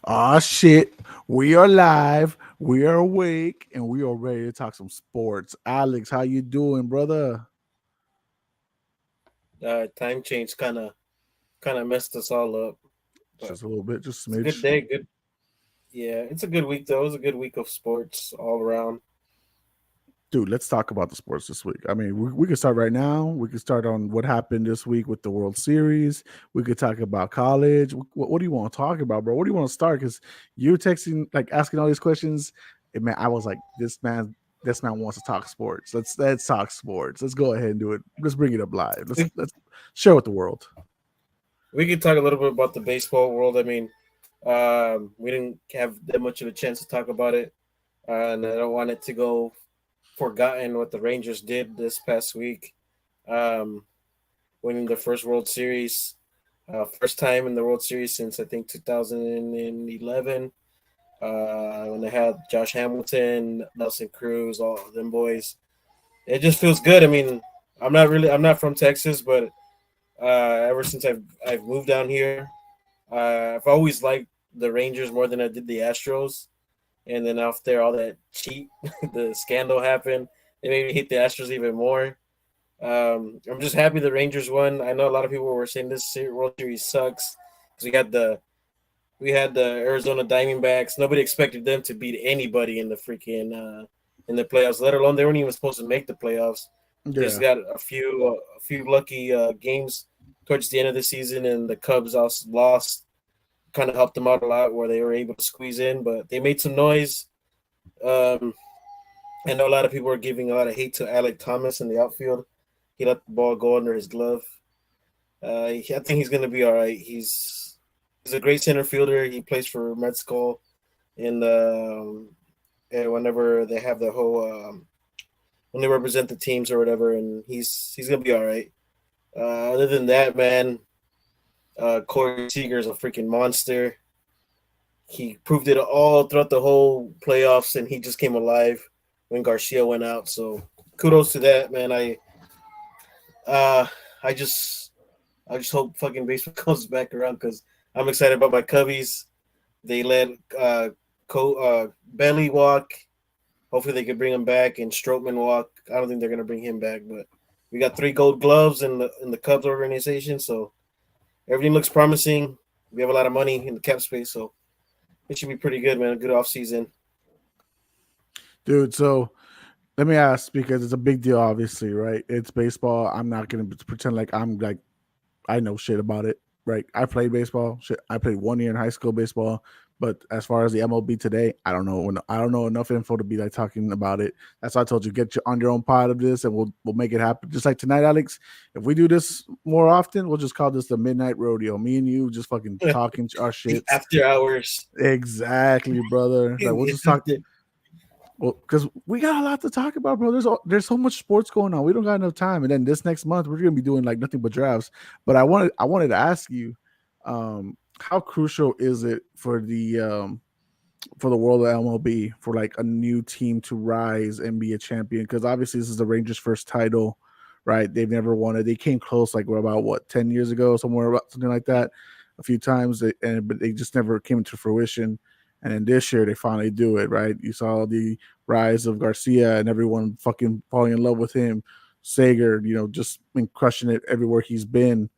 Ah, shit. We are live. We are awake, and we are ready to talk some sports. Alex, how you doing, brother? Time change kind of messed us all up, but Just a little bit, just a it's a good smidge. day. Good, yeah, it's a good week though. It was a good week of sports all around. Dude, let's talk about the sports this week. I mean, we can start right now. We can start on what happened this week with the World Series. We could talk about college. What do you want to talk about, bro? What do you want to start? Because you're texting, like asking all these questions. And man, I was like, this man wants to talk sports. Let's talk sports. Let's go ahead and do it. Let's bring it up live. Let's share with the world. We could talk a little bit about the baseball world. I mean, we didn't have that much of a chance to talk about it, and I don't want it to go forgotten what the Rangers did this past week, um, winning the first World Series, first time in the World Series since I think 2011. When they had Josh Hamilton, Nelson Cruz, all of them boys. It just feels good. I mean, I'm not from Texas, but ever since I've moved down here, I've always liked the Rangers more than I did the Astros. And then after all that cheat, the scandal happened, it made me hate the Astros even more. I'm just happy the Rangers won. I know a lot of people were saying this World Series sucks because we had the Arizona Diamondbacks. Nobody expected them to beat anybody in the freaking in the playoffs. Let alone they weren't even supposed to make the playoffs. They just Yeah. got a few lucky games towards the end of the season, and the Cubs also lost. Kind of helped them out a lot where they were able to squeeze in, but they made some noise. Um, I know a lot of people are giving a lot of hate to Alec Thomas in the outfield. He let the ball go under his glove. I think he's going to be all right. He's a great center fielder. He plays for Metzko in the and whenever they have the whole when they represent the teams or whatever, and he's gonna be all right. Other than that, man, Corey Seager is a freaking monster. He proved it all throughout the whole playoffs, and he just came alive when Garcia went out. So kudos to that, man. Uh, I just I just hope fucking baseball comes back around because I'm excited about my Cubbies. They let Belly walk. Hopefully they could bring him back and Strootman walk. I don't think they're gonna bring him back, but we got three Gold Gloves in the Cubs organization, so everything looks promising. We have a lot of money in the cap space, so it should be pretty good, man. A good off season. Dude, so let me ask because it's a big deal, obviously, right? It's baseball. I'm not gonna pretend like I'm like I know shit about it. Right? I played baseball. Shit, I played 1 year in high school baseball. But as far as the MLB today, I don't know. I don't know enough info to be like talking about it. That's why I told you get you on your own pod of this, and we'll make it happen. Just like tonight, Alex. If we do this more often, we'll just call this the Midnight Rodeo. Me and you just fucking talking our The shits. after hours. Exactly, brother. Like we'll just talk. Well, because we got a lot to talk about, bro. There's so much sports going on. We don't got enough time. And then this next month, we're gonna be doing like nothing but drafts. But I wanted to ask you, how crucial is it for the world of MLB for like a new team to rise and be a champion? Because obviously this is the Rangers' first title, right? They've never won it. They came close, like about what 10 years ago, somewhere about something like that, a few times, but they just never came into fruition. And then this year they finally do it, right? You saw the rise of Garcia and everyone fucking falling in love with him. Sager, just been crushing it everywhere he's been.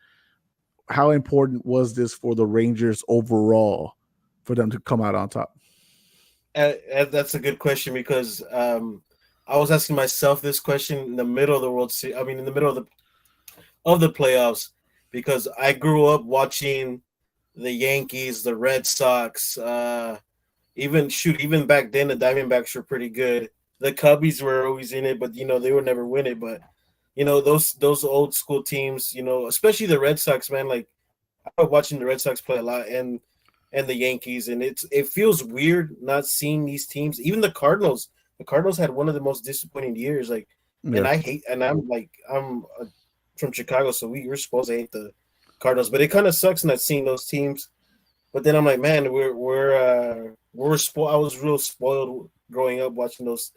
How important was this for the Rangers overall for them to come out on top? That's a good question because I was asking myself this question in the middle of the World Series. I mean, in the middle of the playoffs, because I grew up watching the Yankees, the Red Sox. Even back then, the Diamondbacks were pretty good. The Cubbies were always in it, but they would never win it. But those old school teams, especially the Red Sox, man. Like I was watching the Red Sox play a lot, and the Yankees, and it feels weird not seeing these teams. Even the Cardinals. The Cardinals had one of the most disappointing years. Like, and Yeah. I'm from Chicago, so we're supposed to hate the Cardinals, but it kind of sucks not seeing those teams. But then I'm like, man, we're spoiled. I was real spoiled growing up watching those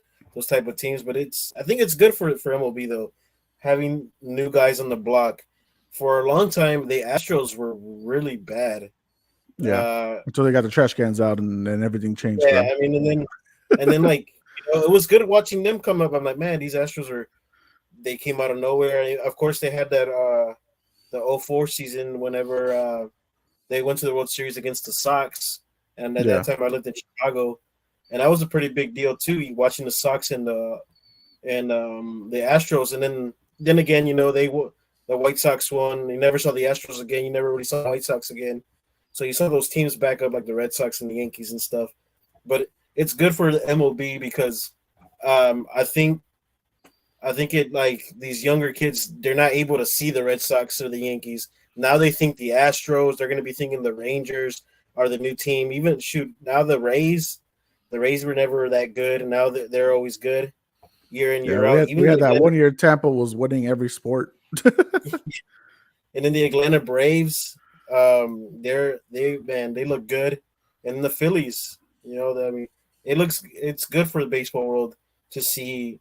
type of teams. But I think it's good for MLB though, having new guys on the block. For a long time, the Astros were really bad. Yeah. Until they got the trash cans out and then everything changed for Yeah, them. I mean, and then like it was good watching them come up. I'm like, man, these Astros they came out of nowhere. And of course, they had that the '04 season whenever they went to the World Series against the Sox, and at that Yeah. time I lived in Chicago, and that was a pretty big deal too. Watching the Sox and the Astros, and then again, the White Sox won. You never saw the Astros again. You never really saw the White Sox again. So you saw those teams back up like the Red Sox and the Yankees and stuff. But it's good for the MLB because I think it like these younger kids they're not able to see the Red Sox or the Yankees. Now they think the Astros. They're going to be thinking the Rangers are the new team. Even shoot now the Rays. The Rays were never that good, and now they're always good year in Yeah, year out. we Even the had that Atlanta, 1 year Tampa was winning every sport. and then the Atlanta Braves, they look good, and the Phillies, I mean, it's good for the baseball world to see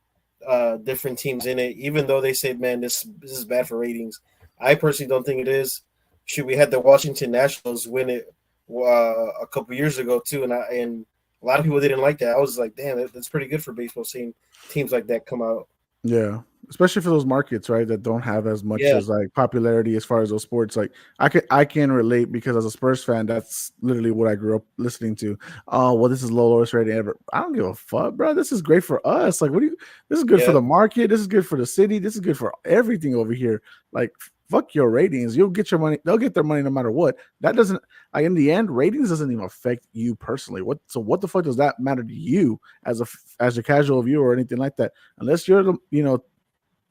different teams in it. Even though they say, man, this is bad for ratings, I personally don't think it is. Shoot, we had the Washington Nationals win it a couple years ago too, and a lot of people didn't like that. I was like, damn, that's pretty good for baseball seeing teams like that come out. Yeah, especially for those markets, right, that don't have as much Yeah, as like popularity as far as those sports. Like I can relate because as a Spurs fan, that's literally what I grew up listening to. Oh, well, this is lowest rating ever. I don't give a fuck, bro. This is great for us. Like, what do you? This is good for yeah. the market. This is good for the city. This is good for everything over here. Like, fuck your ratings. You'll get your money. They'll get their money no matter what. That doesn't. Like in the end, ratings doesn't even affect you personally. What the fuck does that matter to you as a casual viewer or anything like that? Unless you're the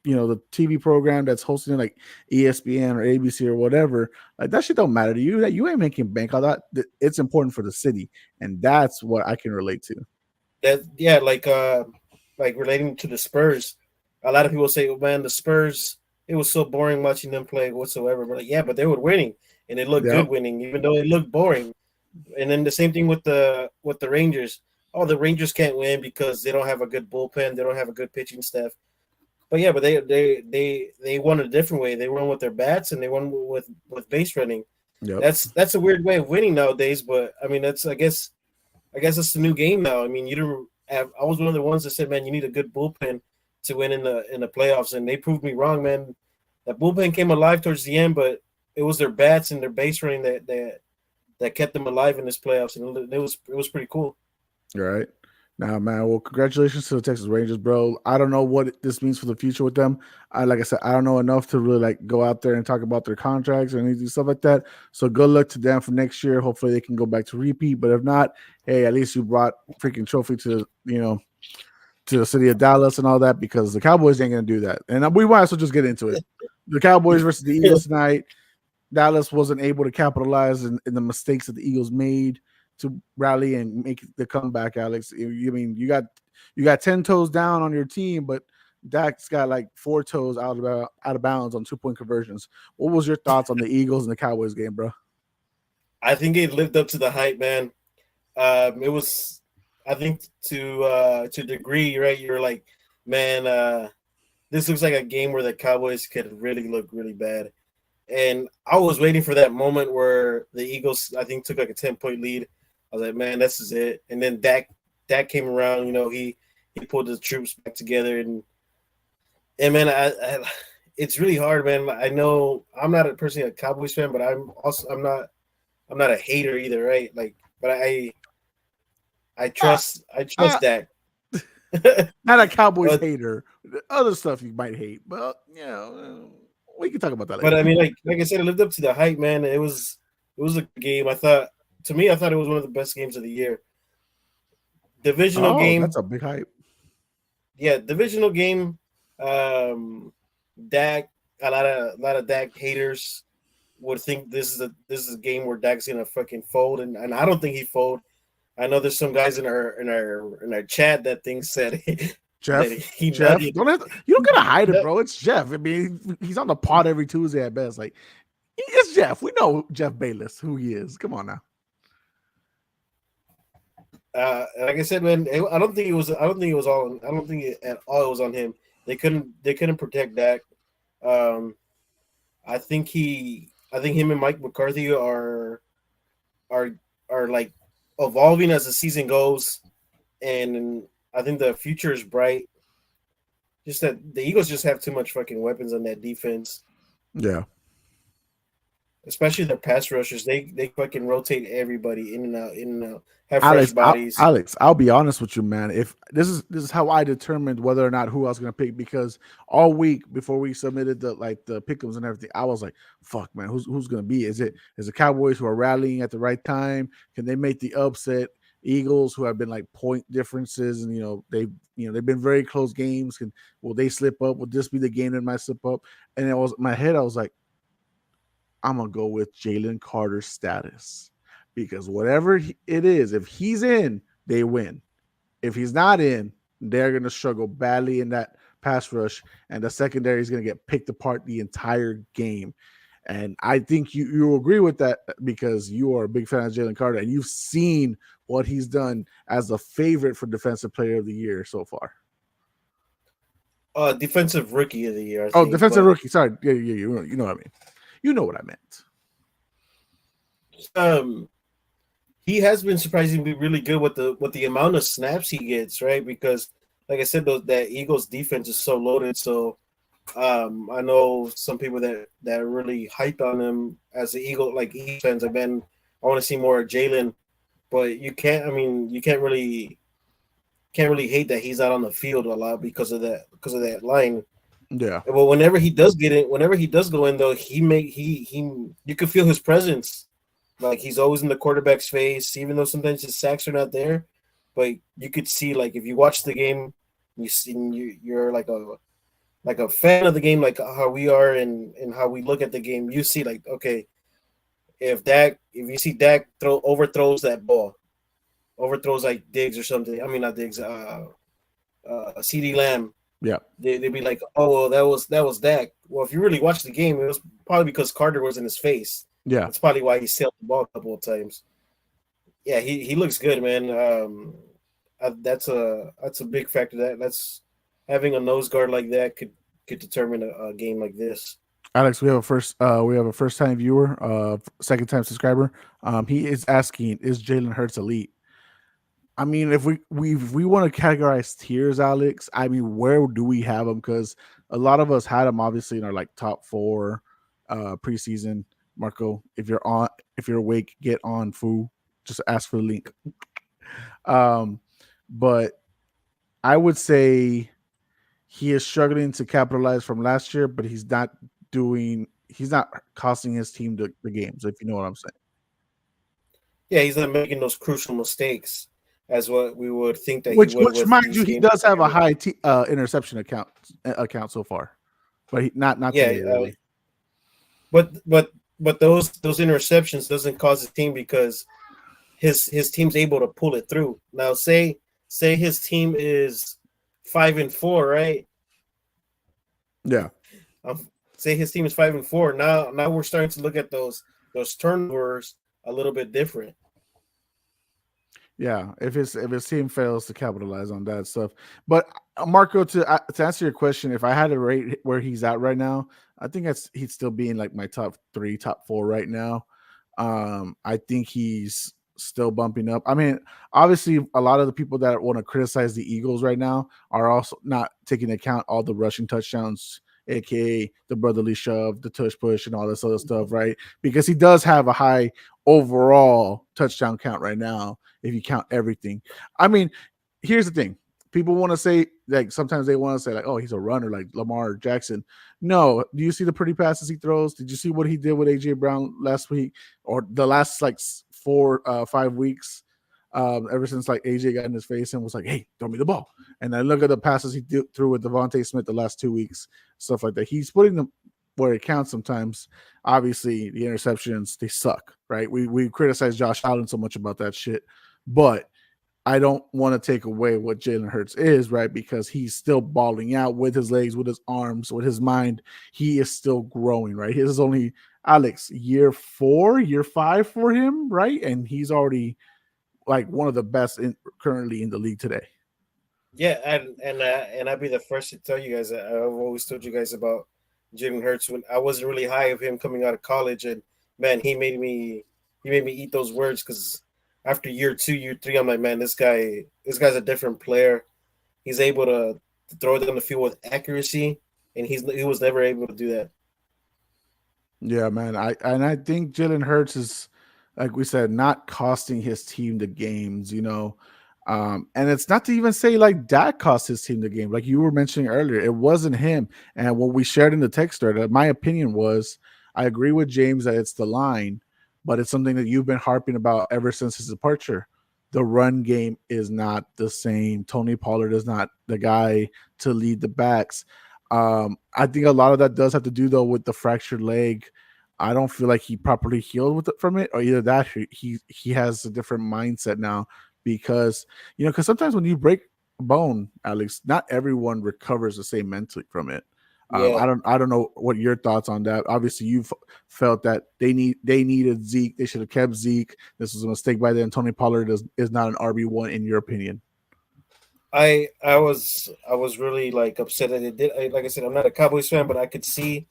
the TV program that's hosting like ESPN or ABC or whatever, like that shit don't matter to you. That you ain't making bank on that. It's important for the city, and that's what I can relate to. That yeah, like relating to the Spurs, a lot of people say, "Oh man, the Spurs, it was so boring watching them play whatsoever." But like, yeah, but they were winning, and it looked Yep. good winning, even though it looked boring. And then the same thing with the Rangers. Oh, the Rangers can't win because they don't have a good bullpen, they don't have a good pitching staff. But yeah, but they won a different way. They won with their bats and they won with base running. Yep. That's a weird way of winning nowadays. But I mean, I guess it's the new game now. I mean, you don't have. I was one of the ones that said, man, you need a good bullpen to win in the playoffs, and they proved me wrong, man. That bullpen came alive towards the end, but it was their bats and their base running that kept them alive in this playoffs, and it was pretty cool. Right. Now, man. Well, congratulations to the Texas Rangers, bro. I don't know what this means for the future with them. Like I said, I don't know enough to really like go out there and talk about their contracts or anything stuff like that. So good luck to them for next year. Hopefully they can go back to repeat. But if not, hey, at least you brought freaking trophy to to the city of Dallas and all that because the Cowboys ain't gonna do that. And we might as well just get into it. The Cowboys versus the Eagles tonight. Dallas wasn't able to capitalize in the mistakes that the Eagles made to rally and make the comeback. Alex, you mean you got 10 toes down on your team, but Dak's got like 4 toes out of bounds on 2-point conversions. What was your thoughts on the Eagles and the Cowboys game, bro? I think it lived up to the hype, man. It was, I think, to a degree, right? You're like, man, this looks like a game where the Cowboys could really look really bad. And I was waiting for that moment where the Eagles, I think, took like a 10-point lead. I was like, man, this is it. And then Dak came around. He pulled the troops back together, and man, it's really hard, man. I know I'm not personally a Cowboys fan, but I'm not a hater either, right? Like, but I Ah, trust ah, Dak. not a Cowboys but hater. The other stuff you might hate, but we can talk about that but later. I mean, like I said, it lived up to the hype, man. It was a good game. I thought it was one of the best games of the year. Divisional Oh, that's game, a big hype. yeah, divisional game. Dak, a lot of Dak haters would think this is a game where Dak's gonna fucking fold, and I don't think he fold. I know there's some guys in our chat that thinks that that Jeff, he Jeff, nutted. you don't gotta hide it, bro. It's Jeff. I mean, he's on the pod every Tuesday at best. Like, it's Jeff. We know Jeff Bayless, who he is. Come on now. Like I said, man, I don't think it was. I don't think it was all. I don't think at all it was on him. They couldn't protect Dak. Um, I think him and Mike McCarthy are. are are like evolving as the season goes, and I think the future is bright. Just that the Eagles just have too much fucking weapons on that defense, Yeah. especially their pass rushers. They fucking rotate everybody in and out, have fresh bodies. Alex, I'll be honest with you, man. If this is how I determined whether or not who I was gonna pick, because all week before we submitted the pickums and everything, I was like, "Fuck, man, who's gonna be? Is the Cowboys who are rallying at the right time? Can they make the upset? Eagles who have been like point differences, and they've been very close games. Will they slip up? Will this be the game that might slip up?" And it was in my head, I was like, I'm gonna go with Jalen Carter's status, because whatever it is, if he's in, they win. If he's not in, they're gonna struggle badly in that pass rush, and the secondary is gonna get picked apart the entire game. And I think you agree with that because you are a big fan of Jalen Carter and you've seen what he's done as a favorite for Defensive Player of the Year so far. Defensive rookie of the year, I Oh, think. defensive But rookie. Sorry, yeah, you know what I mean. You know what I meant. um, he has been surprisingly really good with the amount of snaps he gets, right? Because like I said, that Eagles defense is so loaded. So I know some people that are really hyped on him as the Eagles fans have been. I want to see more of Jalen, but you can't. I mean, you can't really hate that he's out on the field a lot because of that line. Yeah. But whenever he does get in, whenever he does go in, though, he you can feel his presence. Like he's always in the quarterback's face, even though sometimes his sacks are not there. But you could see, like, if you watch the game, you're like a fan of the game, like how we are, and how we look at the game. You see, like, okay, if you see Dak overthrows that ball, overthrows like Diggs or something. I mean, not Diggs, CD Lamb. Yeah. They'd be like, oh well, that was Dak. Well, if you really watch the game, it was probably because Carter was in his face. Yeah. That's probably why he sailed the ball a couple of times. Yeah, he looks good, man. That's a big factor. That's having a nose guard like that could determine a game like this. Alex, we have a first time viewer, second time subscriber. He is asking, is Jalen Hurts elite? I mean, if we want to categorize tiers, Alex, I mean, where do we have them? Because a lot of us had them obviously in our like top four preseason. Marco, if you're awake, get on foo. Just ask for the link. Um, but I would say he is struggling to capitalize from last year, but he's not costing his team the games, if you know what I'm saying. Yeah, he's not making those crucial mistakes as what we would think that he would Which with mind these you, he games. does have a high interception account so far, but not Yeah, today really. but those interceptions doesn't cause his team because his team's able to pull it through. Now, say his team is 5-4, right? Yeah, Say his team is 5-4. Now we're starting to look at those turnovers a little bit different. yeah. If his team fails to capitalize on that stuff, but Marco, to answer your question, if I had to rate where he's at right now, I think he'd still be in like my top three, top four right now. I think he's still bumping up. I mean, obviously, a lot of the people that want to criticize the Eagles right now are also not taking into account all the rushing touchdowns, aka the brotherly shove, the tush push, and all this other stuff, right? Because he does have a high overall touchdown count right now, if you count everything. I mean, here's the thing. People want to say, like, sometimes they want to say, like, oh, he's a runner like Lamar Jackson. No, do you see the pretty passes he throws? Did you see what he did with AJ Brown last week or the last like 5 weeks? Ever since like AJ got in his face and was like, "Hey, throw me the ball," and then look at the passes he threw with Devontae Smith the last 2 weeks, stuff like that. He's putting them where it counts. Sometimes, obviously, the interceptions they suck, right? We criticize Josh Allen so much about that shit, but I don't want to take away what Jalen Hurts is, right? Because he's still balling out with his legs, with his arms, with his mind. He is still growing, right? His is only Alex year 4, year 5 for him, right? And he's already like one of the best currently in the league today. Yeah, and I'd be the first to tell you guys that I've always told you guys about Jalen Hurts when I wasn't really high of him coming out of college, and man, he made me eat those words because after year 2, year 3, I'm like, man, this guy's a different player. He's able to throw it down the field with accuracy, and he was never able to do that. Yeah, man. I think Jalen Hurts is, like we said, not costing his team the games. And it's not to even say like Dak cost his team the game. Like you were mentioning earlier, it wasn't him. And what we shared in the text thread, my opinion was, I agree with James that it's the line, but it's something that you've been harping about ever since his departure. The run game is not the same. Tony Pollard is not the guy to lead the backs. I think a lot of that does have to do though with the fractured leg. I don't feel like he properly healed from it, or either that he has a different mindset now because because sometimes when you break a bone, Alex, not everyone recovers the same mentally from it. Yeah, I don't know what your thoughts on that. Obviously, you felt that they needed Zeke. They should have kept Zeke. This was a mistake by them. Tony Pollard is not an RB1 in your opinion. I was really like upset that it did. Like I said, I'm not a Cowboys fan, but I could see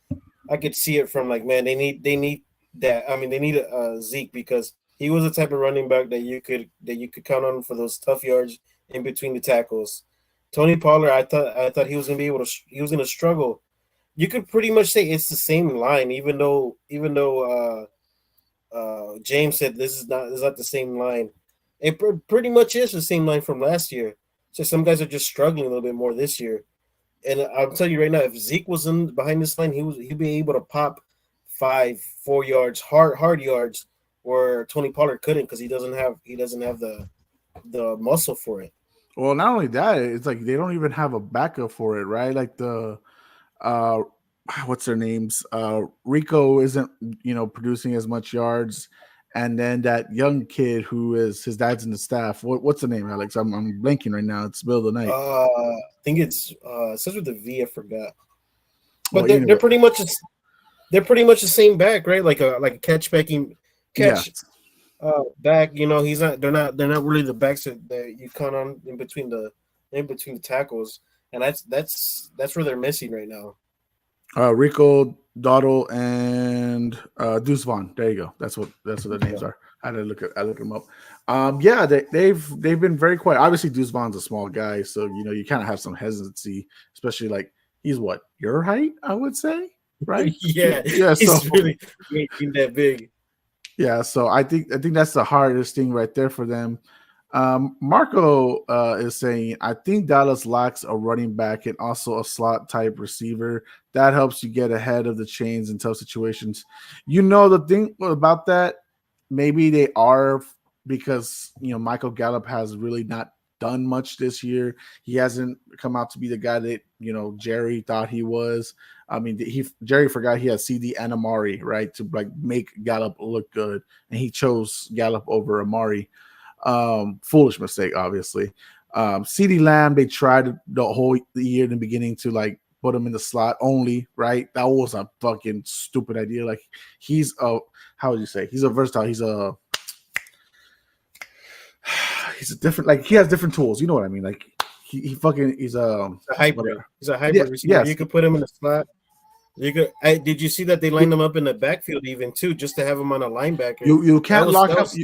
it from like, man, they need that. I mean, they need Zeke because he was the type of running back that you could count on for those tough yards in between the tackles. Tony Pollard, I thought he was gonna be able to he was gonna struggle. You could pretty much say it's the same line, even though James said this is not the same line. It pretty much is the same line from last year. So some guys are just struggling a little bit more this year. And I'll tell you right now, if Zeke was in behind this line, he'd be able to pop 4 yards, hard yards, where Tony Pollard couldn't because he doesn't have the muscle for it. Well, not only that, it's like they don't even have a backup for it, right? Like the uh what's their names? Rico isn't, producing as much yards. And then that young kid who is his dad's in the staff. What's the name, Alex? I'm blanking right now. It's middle of the night. I think it starts with the V. I forgot, but Well, they're anyway, pretty much the same back, right? Like a yeah. catch back. He's not. They're not really the backs that you count on in between the tackles, and that's where they're missing right now. Rico, Doddle, and Deuce Vaughn. There you go. That's what the Yeah, names are. I looked them up. Yeah, they've been very quiet. Obviously, Deuce Vaughn's a small guy, so you kind of have some hesitancy, especially like he's what your height, I would say, right? yeah, Yeah. So he's really he ain't that big. yeah, so I think that's the hardest thing right there for them. Marco is saying, I think Dallas lacks a running back and also a slot type receiver that helps you get ahead of the chains in tough situations. The thing about that, maybe they are because Michael Gallup has really not done much this year. He hasn't come out to be the guy that Jerry thought he was. I mean, Jerry forgot he had CD and Amari, right, to like make Gallup look good, and he chose Gallup over Amari. Foolish mistake, obviously. CD Lamb, they tried the whole year in the beginning to like put him in the slot only, right? That was a fucking stupid idea. Like he's a how would you say? He's a versatile. He's a different, like he has different tools. You know what I mean? Like he fucking he's A hybrid. whatever. He's a Yeah, hybrid receiver. yes. You could put him in the slot. Did you see that they lined him up in the backfield even too, just to have him on a linebacker? You That can't was lock that up. was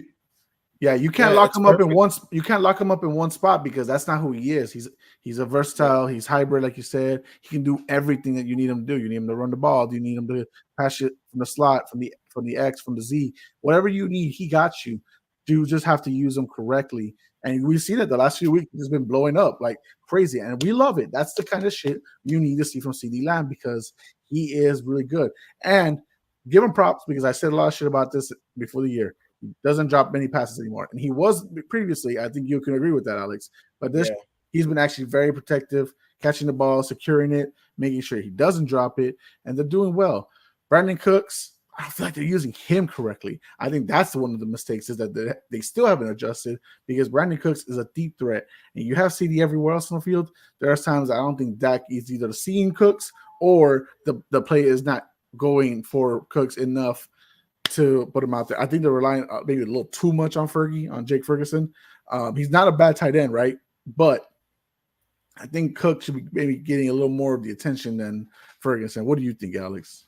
Yeah, you can't yeah, lock it's him up in perfect. one. You can't lock him up in one spot because that's not who he is. He's a Yeah, versatile. He's hybrid, like you said. He can do everything that you need him to do. You need him to run the ball. Do you need him to pass it from the slot, from the X, from the Z, whatever you need, he got you. You just have to use him correctly. And we see that the last few weeks he's been blowing up like crazy, and we love it. That's the kind of shit you need to see from CD Lamb because he is really good. And give him props because I said a lot of shit about this before the year. He doesn't drop many passes anymore. And he was previously, I think you can agree with that, Alex. But this yeah, he's been actually very protective, catching the ball, securing it, making sure he doesn't drop it, and they're doing well. Brandon Cooks, I don't feel like they're using him correctly. I think that's one of the mistakes is that they still haven't adjusted because Brandon Cooks is a deep threat. And you have CD everywhere else on the field. There are times I don't think Dak is either seeing Cooks or the play is not going for Cooks enough to put him out there. I think they're relying maybe a little too much on Jake Ferguson. He's not a bad tight end, right? But I think Cook should be maybe getting a little more of the attention than Ferguson. What do you think, Alex?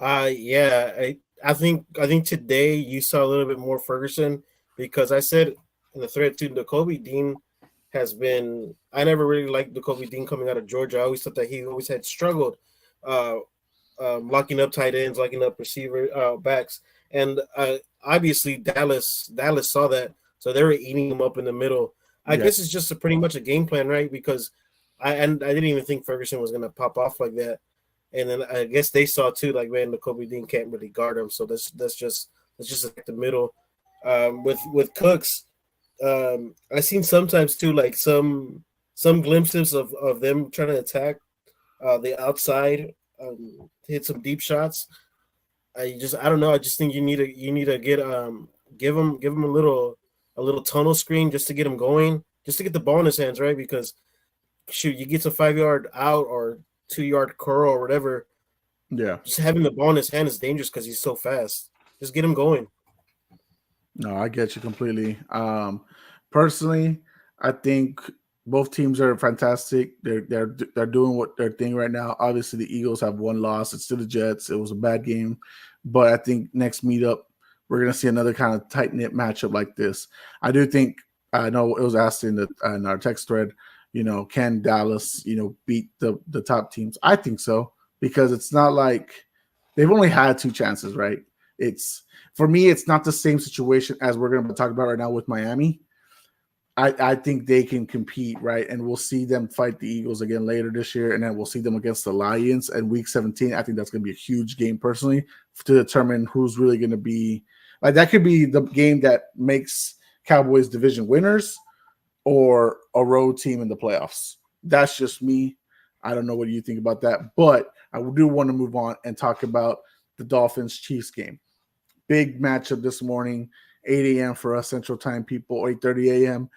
yeah. I think today you saw a little bit more Ferguson because I said in the thread too, the Kobe Dean has been. I never really liked the Kobe Dean coming out of Georgia. I always thought that he always had struggled, uh, locking up tight ends, locking up receiver backs, and obviously Dallas saw that, so they were eating him up in the middle. I Yeah, guess it's just pretty much a game plan, right? Because I didn't even think Ferguson was gonna pop off like that. And then I guess they saw too, like man, the Kobe Dean can't really guard him, so let's just attack the middle. With Cooks, I seen sometimes too, like some glimpses of them trying to attack the outside, hit some deep shots. I don't know. I just think you need to get give him a little tunnel screen just to get him going, just to get the ball in his hands, right? Because shoot, you get a 5 yard out or 2 yard curl or whatever, yeah. just having the ball in his hand is dangerous because he's so fast. Just get him going. No, I get you completely. Personally, I think both teams are fantastic. They're doing what their thing right now. Obviously, the Eagles have one loss. It's to the Jets. It was a bad game, but I think next meetup we're gonna see another kind of tight knit matchup like this. I do think. I know it was asked in our text thread. Can Dallas beat the top teams? I think so because it's not like they've only had two chances, right? It's for me, it's not the same situation as we're going to talk about right now with Miami. I think they can compete, right? And we'll see them fight the Eagles again later this year, and then we'll see them against the Lions in Week 17. I think that's going to be a huge game personally to determine who's really going to be like that. Could be the game that makes Cowboys division winners or a road team in the playoffs. That's just me. I don't know what you think about that, but I do want to move on and talk about the Dolphins Chiefs game. Big matchup this morning, 8 a.m. for us Central Time people, 8:30 a.m.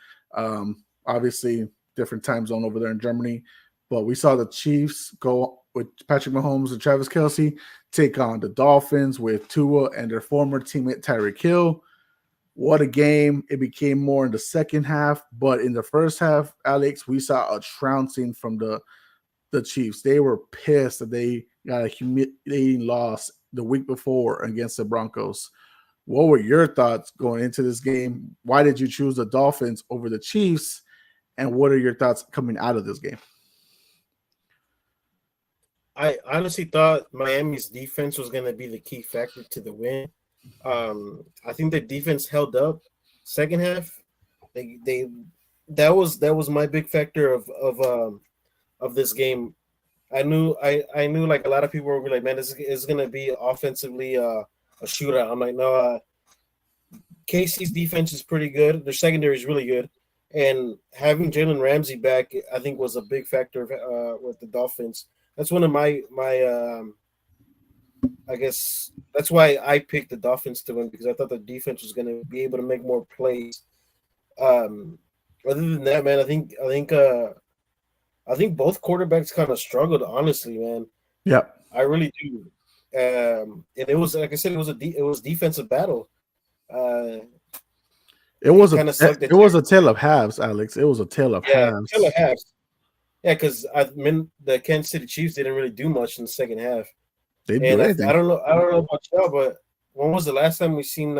Obviously, different time zone over there in Germany. But we saw the Chiefs go with Patrick Mahomes and Travis Kelce take on the Dolphins with Tua and their former teammate Tyreek Hill. What a game. It became more in the second half. But in the first half, Alex, we saw a trouncing from the Chiefs. They were pissed that they got a humiliating loss the week before against the Broncos. What were your thoughts going into this game? Why did you choose the Dolphins over the Chiefs? And what are your thoughts coming out of this game? I honestly thought Miami's defense was going to be the key factor to the win. I think the defense held up second half. They that was my big factor of this game. I knew like a lot of people were like, man, this is gonna be offensively a shootout. I'm like, no, KC's defense is pretty good. Their secondary is really good, and having Jalen Ramsey back, I think, was a big factor with the Dolphins. That's one of my. I guess that's why I picked the Dolphins to win because I thought the defense was going to be able to make more plays. Um, Other than that, man, I think both quarterbacks kind of struggled. Honestly, man, Yeah. I really do. And it was like I said, it was defensive battle. Uh, It it was a kind of sucked it that was a tale of halves, Alex. It was a tale of yeah, till halves. the half. Yeah, because I mean the Kansas City Chiefs didn't really do much in the second half. They didn't do And I anything. don't know, about y'all, but when was the last time we seen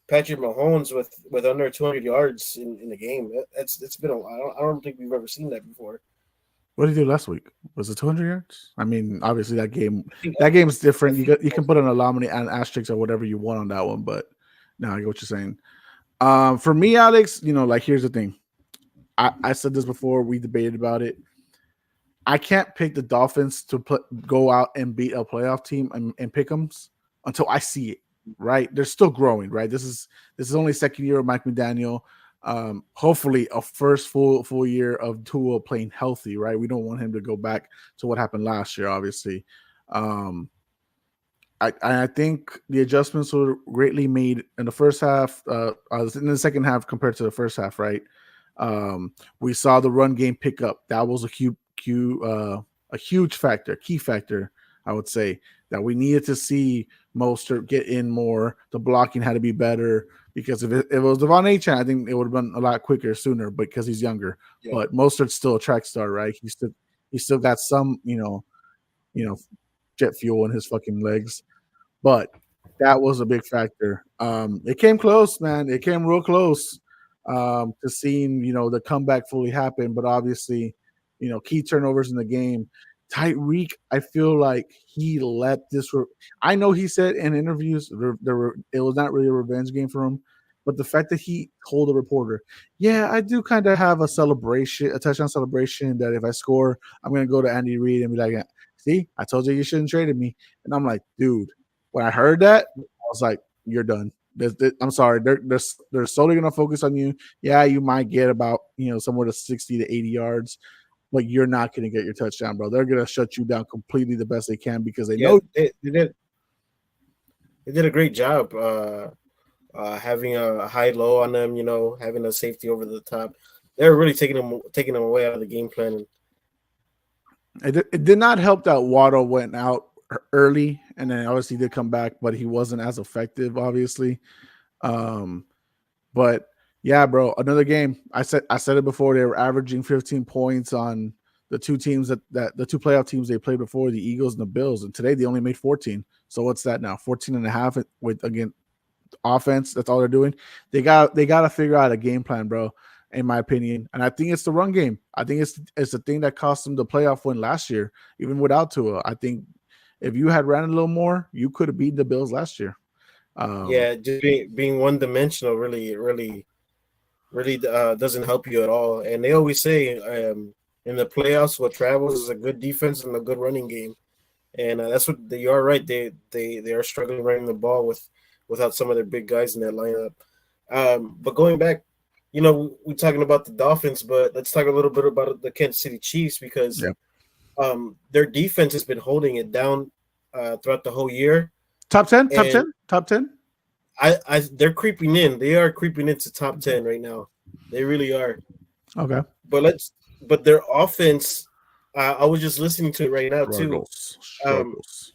Patrick Mahomes with under 200 yards in the game? It's been a while. I don't think we've ever seen that before. What did he do last week? Was it 200 yards? I mean, obviously that game I think that game's I different. think You can put an anomaly and asterisk or whatever you want on that one, but no, I get what you're saying. For me, Alex, like here's the thing. I said this before. We debated about it. I can't pick the Dolphins to go out and beat a playoff team and pick them until I see it. Right? They're still growing. Right? This is only second year of Mike McDaniel. Hopefully, a first full year of Tua playing healthy. Right? We don't want him to go back to what happened last year. Obviously, I think the adjustments were greatly made in the first half. In the second half compared to the first half. Right? We saw the run game pick up. That was a huge factor, key factor, I would say, that we needed to see Mostert get in more. The blocking had to be better because if it was Devon Achane, I think it would have been a lot quicker sooner because he's younger. yeah. But Mostert's still a track star, right? He still got some, jet fuel in his fucking legs. But That was a big factor. It came close, man. It came real close to seeing the comeback fully happen. But obviously, key turnovers in the game. Tyreek, I feel like he let this. I know he said in interviews it was not really a revenge game for him, but the fact that he told a reporter, "Yeah, I do kind of have a celebration, a touchdown celebration that if I score, I'm gonna go to Andy Reid and be like, see, I told you shouldn't traded me," and I'm like, dude. When I heard that, I was like, "You're done." I'm sorry. They're solely going to focus on you. Yeah, you might get about somewhere to 60 to 80 yards, but you're not going to get your touchdown, bro. They're going to shut you down completely the best they can because they Yeah, know. they did a great job having a high low on them. Having a safety over the top. They're really taking them away out of the game plan. It did not help that Waddle went out early, and then obviously did come back, but he wasn't as effective, obviously. Um, But yeah, bro, another game. I said it before. They were averaging 15 points on the two teams that the two playoff teams they played before, the Eagles and the Bills, and today they only made 14. So what's that now? 14 and a half with again offense. That's all they're doing. They got to figure out a game plan, bro. In my opinion, and I think it's the run game. I think it's the thing that cost them the playoff win last year, even without Tua. I think if you had ran a little more, you could have beaten the Bills last year. Yeah, just being one dimensional really doesn't help you at all. And they always say in the playoffs, what travels is a good defense and a good running game. And that's what you are right. They are struggling running the ball without some of their big guys in that lineup. But going back, we're talking about the Dolphins, but let's talk a little bit about the Kansas City Chiefs because Yeah. their defense has been holding it down throughout the whole year. Top 10, top And 10, top 10. they're creeping in. They are creeping into top 10 right now. They really are. Okay. But their offense. I was just listening to it right now too. Um, Struggles.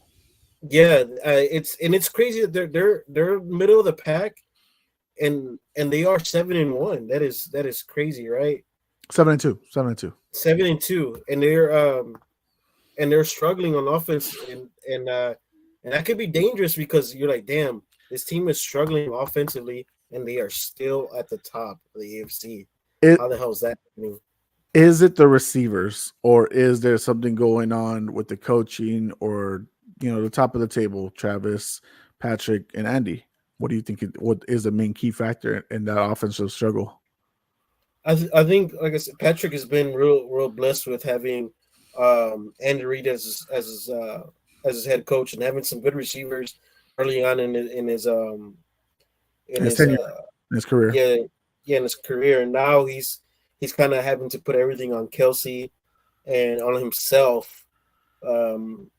yeah, it's crazy that they're middle of the pack, and they are 7-1. That is crazy, right? 7-2, 7-2. 7-2, and they're struggling on offense, and that could be dangerous because you're like, damn, this team is struggling offensively, and they are still at the top of the AFC. It How the hell is that happening? is it the receivers, or is there something going on with the coaching, or the top of the table, Travis, Patrick, and Andy? What do you think? What is the main key factor in that offensive struggle? I think, like I said, Patrick has been real blessed with having Andy Reid as his head coach and having some good receivers early on in his in In his his tenure, in his career. yeah in his career. And now he's kind of having to put everything on Kelsey and on himself. Um,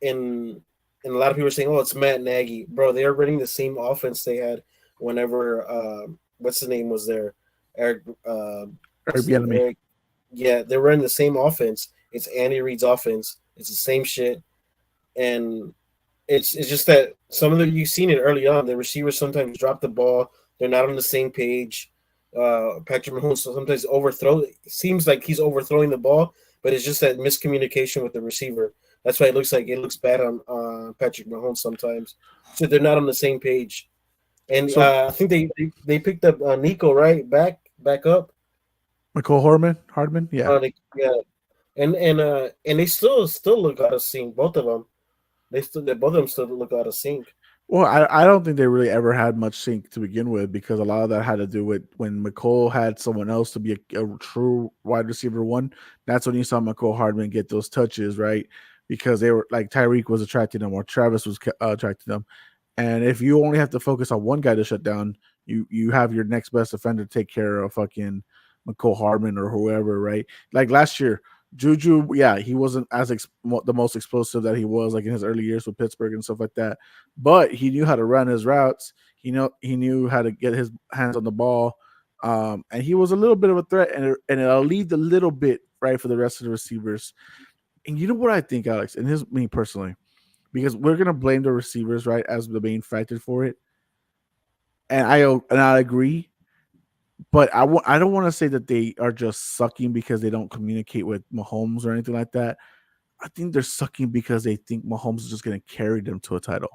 and and a lot of people are saying, "Oh, it's Matt Nagy, bro." They are running the same offense they had whenever what's the name was there, Eric. Or What's his name? enemy. Eric. Yeah, they're running the same offense. It's Andy Reid's offense. It's the same shit, and it's just that some of the you've seen it early on. The receivers sometimes drop the ball. They're not on the same page. Patrick Mahomes sometimes overthrow. It seems like he's overthrowing the ball, but it's just that miscommunication with the receiver. That's why it looks bad on Patrick Mahomes sometimes. So they're not on the same page. And So I think they picked up Nico right back up. McCole Hardman, yeah. Yeah, and they still look out of sync. Both of them. Both of them still look out of sync. Well, I don't think they really ever had much sync to begin with because a lot of that had to do with when McCole had someone else to be a true wide receiver one. That's when you saw McCole Hardman get those touches, right? Because they were like Tyreek was attracting them or Travis was attracting them. And if you only have to focus on one guy to shut down, you have your next best defender take care of fucking McCole Hardman or whoever, right? Like last year, Juju, yeah, he wasn't the most explosive that he was like in his early years with Pittsburgh and stuff like that, but he knew how to run his routes. He knew how to get his hands on the ball, and he was a little bit of a threat, and it alleviated a little bit right for the rest of the receivers. And you know what I think, Alex, and this me personally, because we're gonna blame the receivers right as the main factor for it, and I agree, but I don't want to say that they are just sucking because they don't communicate with Mahomes or anything like that. I think they're sucking because they think Mahomes is just going to carry them to a title.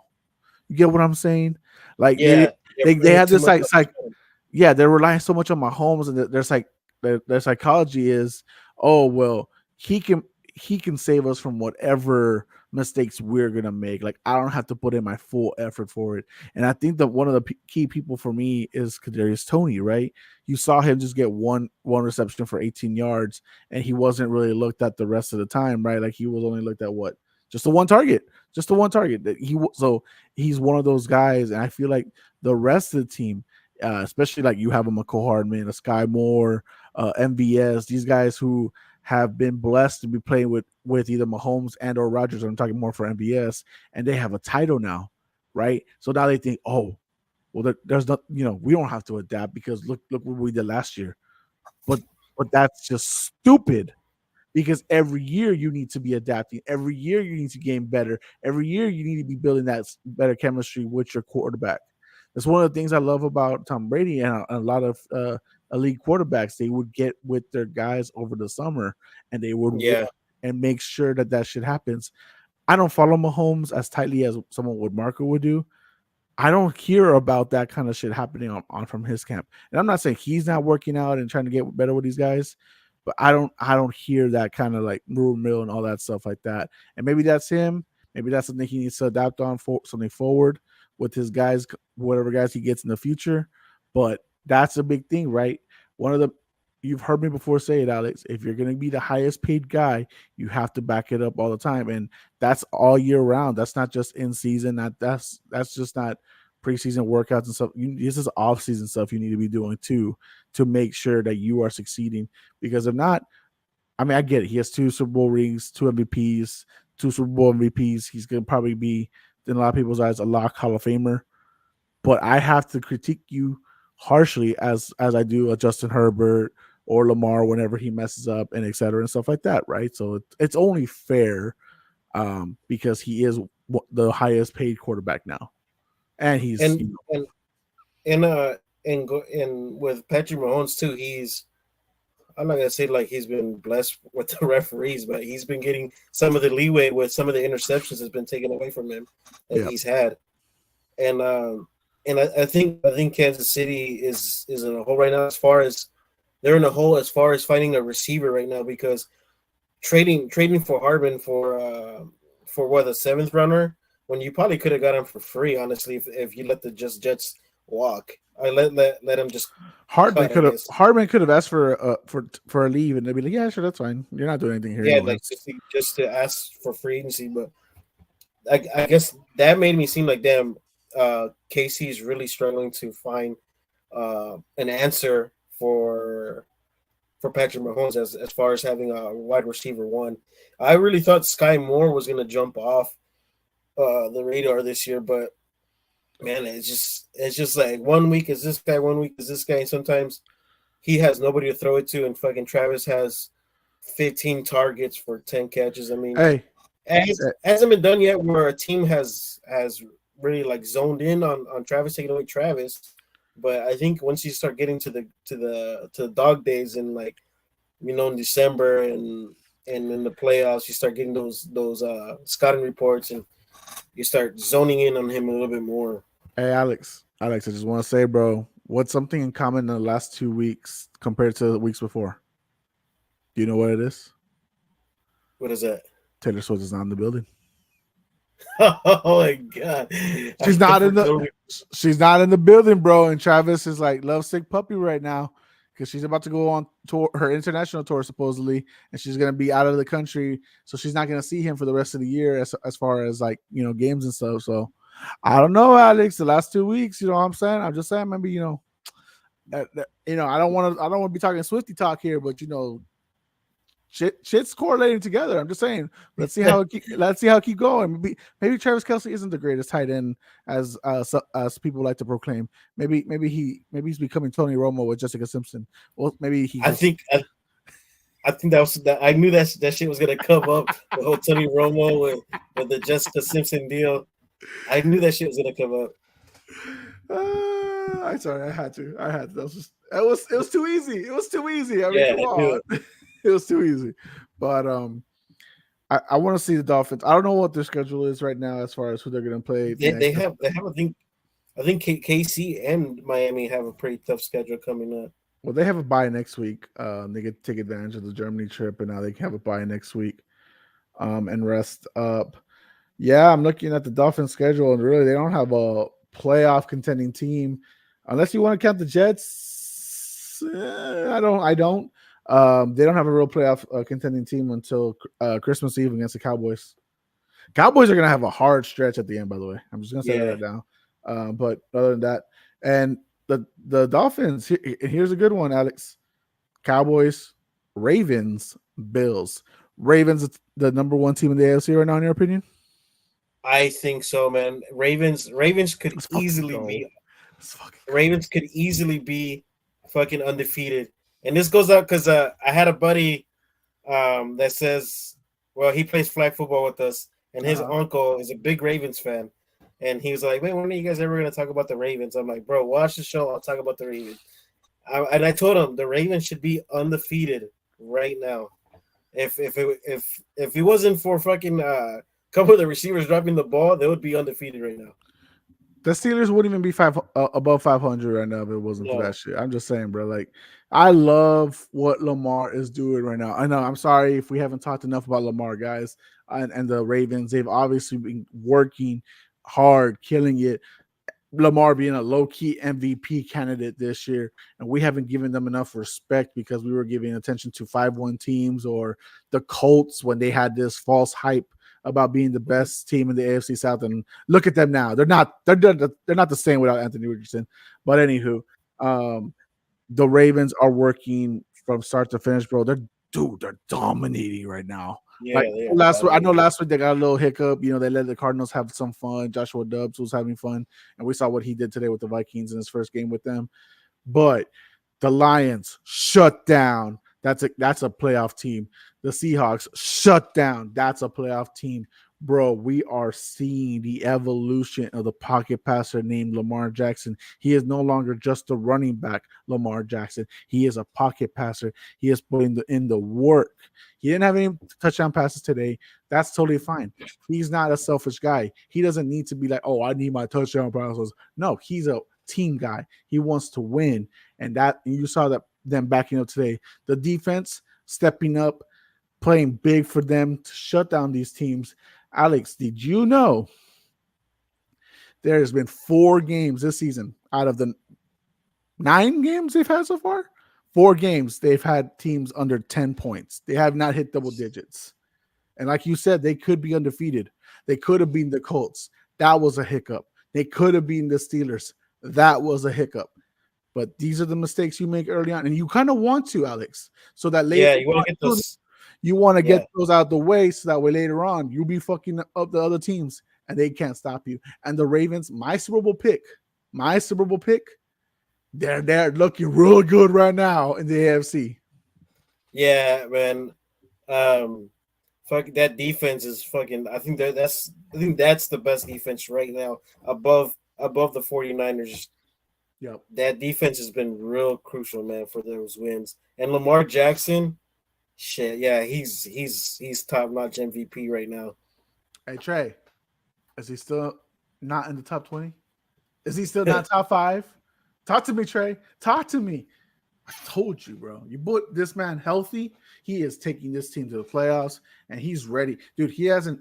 You get what I'm saying? Like Yeah, yeah, they bringing have too this much like up psych. front. Yeah, they're relying so much on Mahomes, and there's like their psychology is, oh well, he can he can save us from whatever mistakes we're gonna make. Like I don't have to put in my full effort for it. And I think that one of the key people for me is Kadarius Toney. Right? You saw him just get one reception for 18 yards, and he wasn't really looked at the rest of the time. Right? Like he was only looked at what, just the one target, just the one target that so he's one of those guys, and I feel like the rest of the team, especially like you have a McCall Hardman, a Sky Moore, MVS, these guys who have been blessed to be playing with either Mahomes and or Rodgers. I'm talking more for MVS, and they have a title now, right? So now they think, oh, well, there's not, we don't have to adapt because look what we did last year. But that's just stupid because every year you need to be adapting. Every year you need to gain better. Every year you need to be building that better chemistry with your quarterback. That's one of the things I love about Tom Brady and a lot of elite quarterbacks. They would get with their guys over the summer and they would work Yeah, and make sure that that shit happens. I don't follow Mahomes as tightly as someone with Marco would do. I don't hear about that kind of shit happening on from his camp. And I'm not saying he's not working out and trying to get better with these guys, but I don't hear that kind of like mill and all that stuff like that. And maybe that's him. Maybe that's something he needs to adapt on for something forward with his guys, whatever guys he gets in the future. But that's a big thing, right? One of the You've heard me before say it, Alex. If you're going to be the highest paid guy, you have to back it up all the time, and that's all year round. That's not just in season. That's just not preseason workouts and stuff. This is off season stuff you need to be doing too to make sure that you are succeeding. Because if not, I mean, I get it. He has 2 Super Bowl rings, 2 MVPs, 2 Super Bowl MVPs. He's going to probably be, in a lot of people's eyes, a lock Hall of Famer. But I have to critique you harshly as I do a Justin Herbert or Lamar whenever he messes up and et cetera and stuff like that, right? So it's only fair because he is the highest paid quarterback now, and he's and and and and with Patrick Mahomes too, I'm not gonna say like he's been blessed with the referees, but he's been getting some of the leeway with some of the interceptions that's been taken away from him that yeah. he's had, and I think Kansas City is in a hole right now as far as they're in a hole as far as finding a receiver right now because trading for Hardman for what, the seventh runner, when you probably could have got him for free, honestly, if you let the Jets walk. I let him just cut, I guess. Hardman could have asked for a leave, and they'd be like, yeah, sure, that's fine. You're not doing anything here Yeah, like anyways. just to ask for free agency, but I guess that made me seem like damn, KC is really struggling to find an answer for Patrick Mahomes as far as having a wide receiver one. I really thought Sky Moore was going to jump off the radar this year, but man, it's just like 1 week is this guy, 1 week is this guy, and sometimes he has nobody to throw it to, and fucking Travis has 15 targets for 10 catches. I mean, Hey, hasn't been done yet where a team has really like zoned in on Travis, taking away Travis. But I think once you start getting to the dog days in, like, in December and in the playoffs, you start getting those scouting reports and you start zoning in on him a little bit more. hey, Alex, I just want to say, bro, what's something in common in the last 2 weeks compared to the weeks before? Do you know what it is? What is that? Taylor Swift is not in the building. Oh my god! She's not in the she's not in the building, bro. And Travis is like lovesick puppy right now because she's about to go on tour, her international tour supposedly, and she's gonna be out of the country, so she's not gonna see him for the rest of the year as far as like games and stuff. So I don't know, Alex. The last 2 weeks, you know what I'm saying? I'm just saying, maybe I don't want to be talking Swifty talk here, but shit's correlating together. I'm just saying. Let's see how it keep going. Maybe Travis Kelce isn't the greatest tight end as people like to proclaim. Maybe he's becoming Tony Romo with Jessica Simpson. Well, maybe he. I think I think that was that. I knew that shit was gonna come up. The whole Tony Romo with the Jessica Simpson deal. I knew that shit was gonna come up. I'm sorry. I had to. It was too easy. It was too easy. I mean, Yeah, come I knew on. it. It was too easy. But I want to see the Dolphins. I don't know what their schedule is right now as far as who they're going to play They next. have I think KC and Miami have a pretty tough schedule coming up. Well, they have a bye next week. They get to take advantage of the Germany trip, and now they have a bye next week and rest up. Yeah, I'm looking at the Dolphins schedule, and really, they don't have a playoff contending team, unless you want to count the Jets. I don't. I don't. They don't have a real playoff contending team until Christmas Eve against the Cowboys. Cowboys are going to have a hard stretch at the end. By the way, I'm just going to say that Yeah, right now. But other than that, and the Dolphins. Here's a good one, Alex. Cowboys, Ravens, Bills. Ravens, the number one team in the AFC right now, in your opinion? I think so, man. Ravens could Let's fucking easily go. be Let's fucking the go. Ravens could easily be fucking undefeated. And this goes out because I had a buddy that says, well, he plays flag football with us, and his Uh-huh. uncle is a big Ravens fan. And he was like, "Man, when are you guys ever going to talk about the Ravens?" I'm like, "Bro, watch the show. I'll talk about the Ravens." And I told him the Ravens should be undefeated right now. If it wasn't for fucking couple of the receivers dropping the ball, they would be undefeated right now. The Steelers wouldn't even be above 500 right now if it wasn't for that No, shit. I'm just saying, bro. Like, I love what Lamar is doing right now. I know. I'm sorry if we haven't talked enough about Lamar, guys, and the Ravens. They've obviously been working hard, killing it. Lamar being a low key MVP candidate this year, and we haven't given them enough respect because we were giving attention to 5-1 teams or the Colts when they had this false hype about being the best team in the AFC South. And look at them now; they're not they're not the same without Anthony Richardson. But anywho, um, the Ravens are working from start to finish, bro. They're dominating right now. yeah, Like they are last week, I know dominating. last week they got a little hiccup. You know, they let the Cardinals have some fun. Joshua Dobbs was having fun, and we saw what he did today with the Vikings in his first game with them. But the Lions shut down. That's a playoff team. The Seahawks shut down. That's a playoff team. Bro, we are seeing the evolution of the pocket passer named Lamar Jackson. He is no longer just a running back, Lamar Jackson. He is a pocket passer. He is putting in the work. He didn't have any touchdown passes today. That's totally fine. He's not a selfish guy. He doesn't need to be like, oh, I need my touchdown passes. No, he's a team guy. He wants to win. And you saw that them backing up today. The defense stepping up, playing big for them to shut down these teams. Alex, did you know there has been 4 games this season out of the 9 games they've had so far? 4 games they've had teams under 10 points. They have not hit double digits. And like you said, they could be undefeated. They could have been the Colts. That was a hiccup. They could have been the Steelers. That was a hiccup. But these are the mistakes you make early on. And you kind of want to, Alex, so that later Yeah, you want to get on, those. you want to Yeah, get those out the way so that way later on you'll be fucking up the other teams and they can't stop you. And the Ravens, my Super Bowl pick, they're looking real good right now in the AFC. yeah, man. Um, fuck that defense is fucking. I think that's the best defense right now above the 49ers. Yep. That defense has been real crucial, man, for those wins. And Lamar Jackson, shit, yeah, he's top notch MVP right now. Hey Trey, is he still not in the top 20? Is he still not top 5? Talk to me, Trey. Talk to me. I told you, bro. You put this man healthy. He is taking this team to the playoffs, and he's ready, dude. He hasn't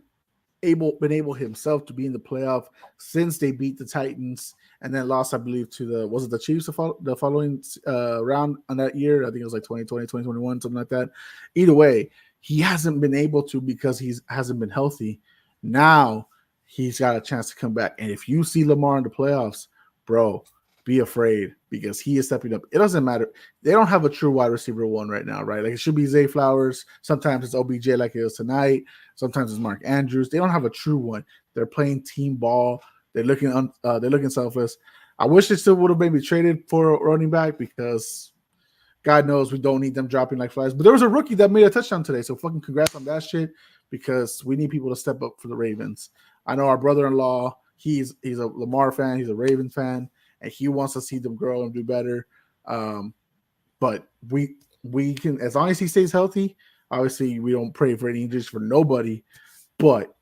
been able himself to be in the playoff since they beat the Titans and then lost, I believe, to the Chiefs the following round on that year. I think it was like 2020, 2021, something like that. Either way, he hasn't been able to because he hasn't been healthy. Now he's got a chance to come back. And if you see Lamar in the playoffs, bro, be afraid because he is stepping up. It doesn't matter. They don't have a true wide receiver one right now, right? Like it should be Zay Flowers. Sometimes it's OBJ like it is tonight. Sometimes it's Mark Andrews. They don't have a true one. They're playing team ball. They're looking selfless. I wish they still would have maybe traded for a running back because God knows we don't need them dropping like flies. But there was a rookie that made a touchdown today. So fucking congrats on that shit because we need people to step up for the Ravens. I know our brother-in-law, he's a Lamar fan, he's a Ravens fan, and he wants to see them grow and do better. But we can, as long as he stays healthy, Obviously, we don't pray for any injuries for nobody, but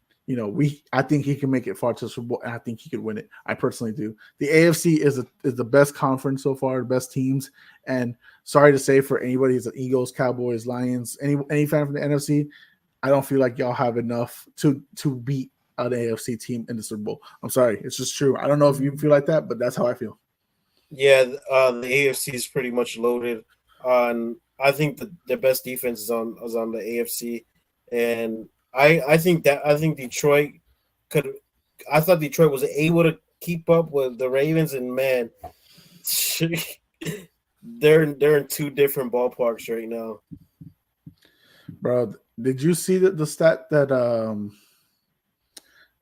I think he can make it far to the Super Bowl, and I think he could win it. I personally do. The AFC is the best conference so far, the best teams. And sorry to say for anybody who's the Eagles, Cowboys, Lions, any fan from the NFC, I don't feel like y'all have enough to beat an AFC team in the Super Bowl. I'm sorry, it's just true. I don't know if you feel like that, but that's how I feel. Yeah, the AFC is pretty much loaded. On I think the best defense is on the AFC, and I think Detroit could. I thought Detroit was able to keep up with the Ravens, and man, they're in two different ballparks right now. Bro, did you see the stat that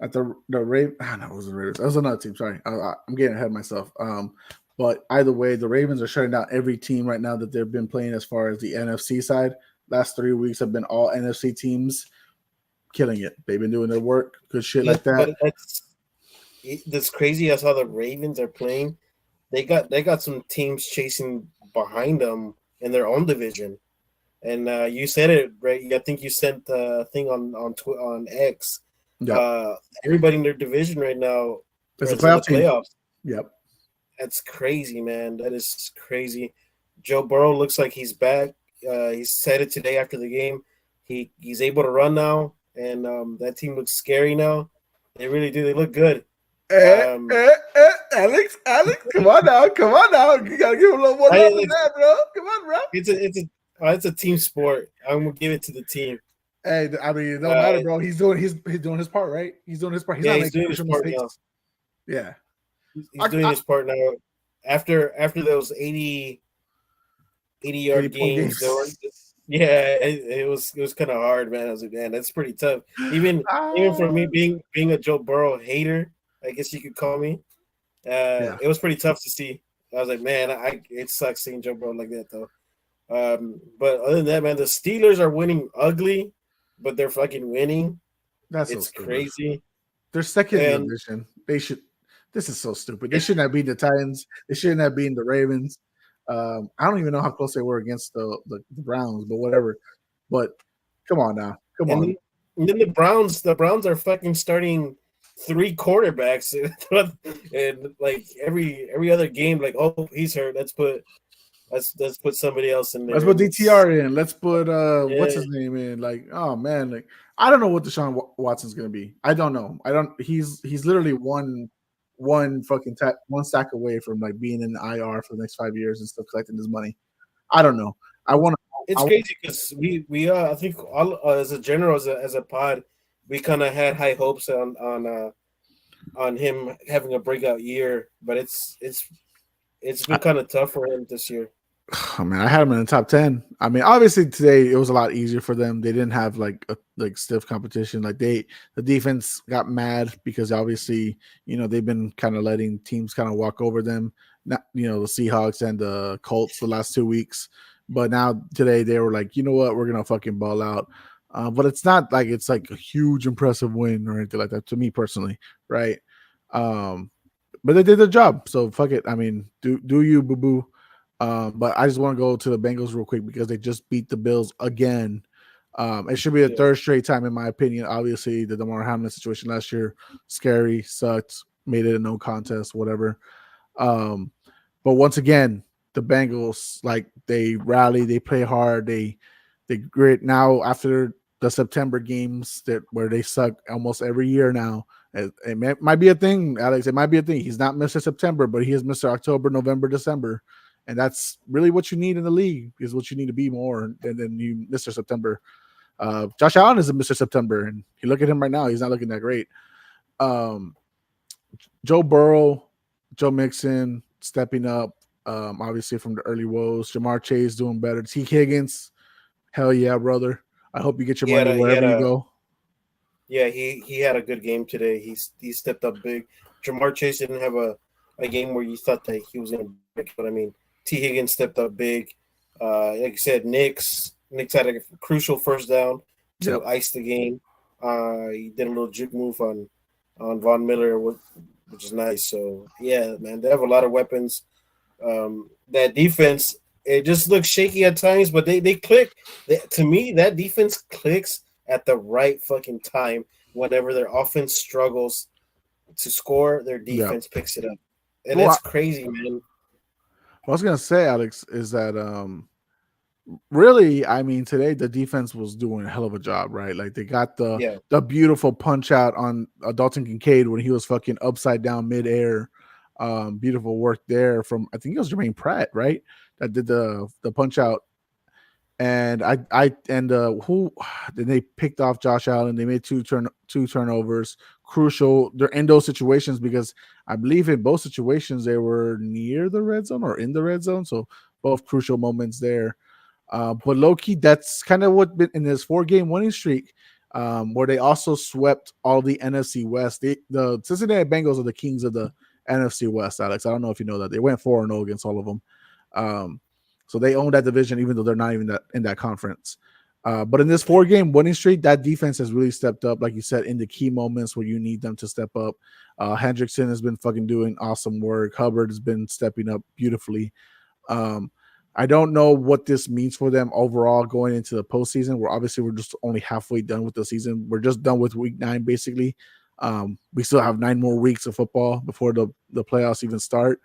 at the Raven? I know it was the Ravens. That was another team. Sorry, I'm getting ahead of myself. But either way, the Ravens are shutting down every team right now that they've been playing as far as the NFC side. Last 3 weeks have been all NFC teams killing it. They've been doing their work, good shit Yeah, like that. but that's crazy as how the Ravens are playing. They got some teams chasing behind them in their own division. And you said it right. I think you sent a thing on X. Yep. Everybody in their division right now It's a is in the playoff team. playoffs. Yep. That's crazy, man. That is crazy. Joe Burrow looks like he's back. He said it today after the game. He's able to run now, and that team looks scary now. They really do. They look good. Alex, come on now. You gotta give him a little more love than that, bro. Come on, bro. It's a team sport. I'm gonna give it to the team. Hey, I mean, it don't matter, bro. He's doing his part, right? He's doing his part. He's not making crucial mistakes. Now. Yeah. He's doing his part now. After those 80-yard games. It was kind of hard, man. I was like, man, that's pretty tough. Even for me being a Joe Burrow hater, I guess you could call me. It was pretty tough to see. I was like, man, it sucks seeing Joe Burrow like that, though. But other than that, man, the Steelers are winning ugly, but they're fucking winning. It's so crazy. They're second in the division. They should. This is so stupid. They shouldn't have beaten the Titans. They shouldn't have beaten the Ravens. I don't even know how close they were against the Browns, but whatever. But come on now. Come on. And then the Browns are fucking starting 3 quarterbacks and like every other game, like, oh, he's hurt. Let's put somebody else in there. Let's put DTR in. Let's put what's his name in. Like, oh man, like I don't know what Deshaun Watson's gonna be. I don't know. He's literally one fucking one sack away from like being in the IR for the next 5 years and still collecting his money. I don't know. It's crazy because we I think all as a general as a pod, we kind of had high hopes on him having a breakout year, but it's been kind of tough for him this year. Oh, man, I had him in the top 10. I mean, obviously today it was a lot easier for them. They didn't have like stiff competition. Like the defense got mad because obviously, they've been kind of letting teams kind of walk over them. Not, the Seahawks and the Colts the last 2 weeks. But now today they were like, you know what, we're gonna fucking ball out. But it's not like it's like a huge impressive win or anything like that to me personally, right? But they did their job, so fuck it. I mean, do you, boo boo? But I just want to go to the Bengals real quick because they just beat the Bills again. It should be the third straight time, in my opinion. Obviously, the DeMar Hamlin situation last year, scary, sucked, made it a no contest, whatever. But once again, the Bengals, like, they rally, they play hard, they grit. Now after the September games where they suck almost every year now, it might be a thing, Alex. It might be a thing. He's not Mr. September, but he is Mr. October, November, December. And that's really what you need in the league, is what you need to be more than you Mr. September. Josh Allen is a Mr. September, and you look at him right now, he's not looking that great. Joe Burrow, Joe Mixon stepping up, obviously from the early woes. Jamar Chase doing better. T. Higgins, hell yeah, brother. I hope you get your money wherever you go. Yeah, he had a good game today. He stepped up big. Jamar Chase didn't have a game where you thought that he was going to break, but I mean, T. Higgins stepped up big. Like you said, Knicks had a crucial first down to ice the game. He did a little juke move on Von Miller, which is nice. So, yeah, man, they have a lot of weapons. That defense, It just looks shaky at times, but they click. To me, that defense clicks at the right fucking time. Whenever their offense struggles to score, their Yeah. defense picks it up, and Well, it's crazy, man. what I was gonna say, Alex, is that really, I mean, today the defense was doing a hell of a job, right? Like they got Yeah, the beautiful punch out on Dalton Kincaid when he was fucking upside down midair. Beautiful work there from I think it was Jermaine Pratt, right? That did the punch out. And who then they picked off Josh Allen. They made two turnovers, crucial. They're in those situations because I believe in both situations they were near the red zone or in the red zone, so both crucial moments there. But low key, that's kind of what been in this 4-game winning streak, where they also swept all the NFC West. The Cincinnati Bengals are the kings of the NFC West, Alex. I don't know if you know that they went 4-0 against all of them. So they own that division, even though they're not even in that conference. But in this 4-game winning streak, that defense has really stepped up, like you said, in the key moments where you need them to step up. Hendrickson has been fucking doing awesome work. Hubbard has been stepping up beautifully. Um, I don't know what this means for them overall going into the postseason. We're just only halfway done with the season. We're just done with week 9, basically. We still have 9 more weeks of football before the playoffs even start.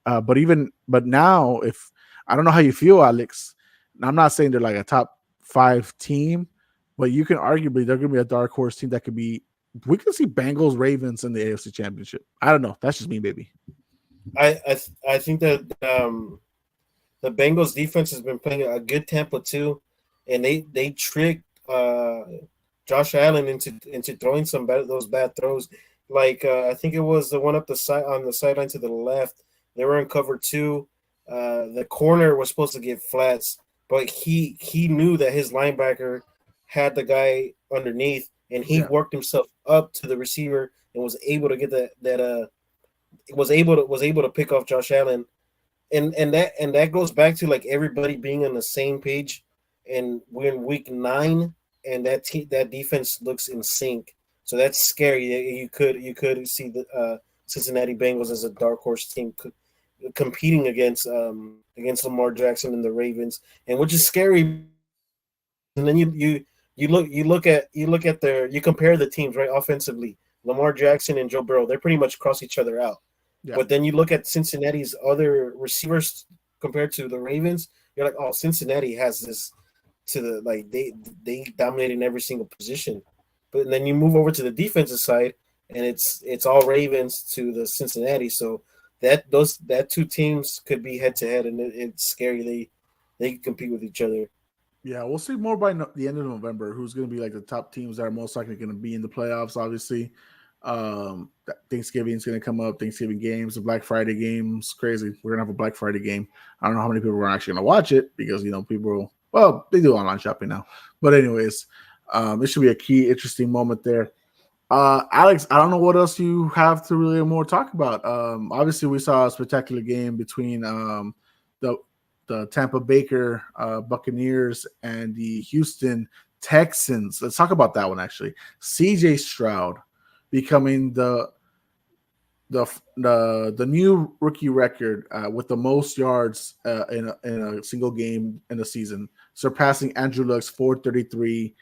But now, if I don't know how you feel, Alex. I'm not saying they're like a top 5 team, but you can arguably they're going to be a dark horse team that could be. We could see Bengals Ravens in the AFC Championship. I don't know. That's just me, baby. I think that the Bengals defense has been playing a good tempo too, and they tricked Josh Allen into throwing those bad throws. Like I think it was the one up the side on the sideline to the left. They were in cover 2. The corner was supposed to get flats, but he knew that his linebacker had the guy underneath, and he Yeah. worked himself up to the receiver and was able to get that was able to pick off Josh Allen, and that goes back to like everybody being on the same page, and we're in week 9, and that defense looks in sync. So that's scary. You could see the Cincinnati Bengals as a dark horse team competing against Lamar Jackson and the Ravens, and which is scary. And then you look at you compare the teams, right, offensively. Lamar Jackson and Joe Burrow, they're pretty much cross each other out. Yeah. But then you look at Cincinnati's other receivers compared to the Ravens, you're like, oh, Cincinnati has this to the like they dominate in every single position. But then you move over to the defensive side, and it's all Ravens to the Cincinnati. So that two teams could be head to head, and it's scary. They can compete with each other. Yeah, we'll see more by the end of November. Who's going to be like the top teams that are most likely going to be in the playoffs? Obviously, Thanksgiving is going to come up. Thanksgiving games, the Black Friday games, crazy. We're going to have a Black Friday game. I don't know how many people are actually going to watch it because people. Well, they do online shopping now. But anyways, it should be a key, interesting moment there. Alex, I don't know what else you have to really more talk about. Obviously, we saw a spectacular game between the Tampa Baker Buccaneers and the Houston Texans. Let's talk about that one actually. CJ Stroud becoming the new rookie record with the most yards in a single game in the season, surpassing Andrew Luck's 433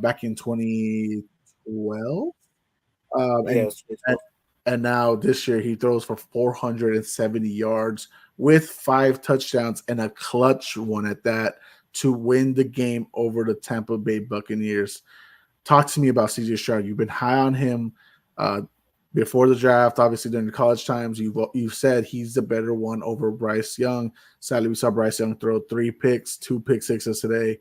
back in 2012. Um, and, Yes, it's and and now this year he throws for 470 yards with 5 touchdowns and a clutch one at that to win the game over the Tampa Bay Buccaneers. Talk to me about CJ Stroud. You've been high on him uh, before the draft, obviously during the college times. You've said he's the better one over Bryce Young. Sadly, we saw Bryce Young throw 3 picks, 2 pick sixes today.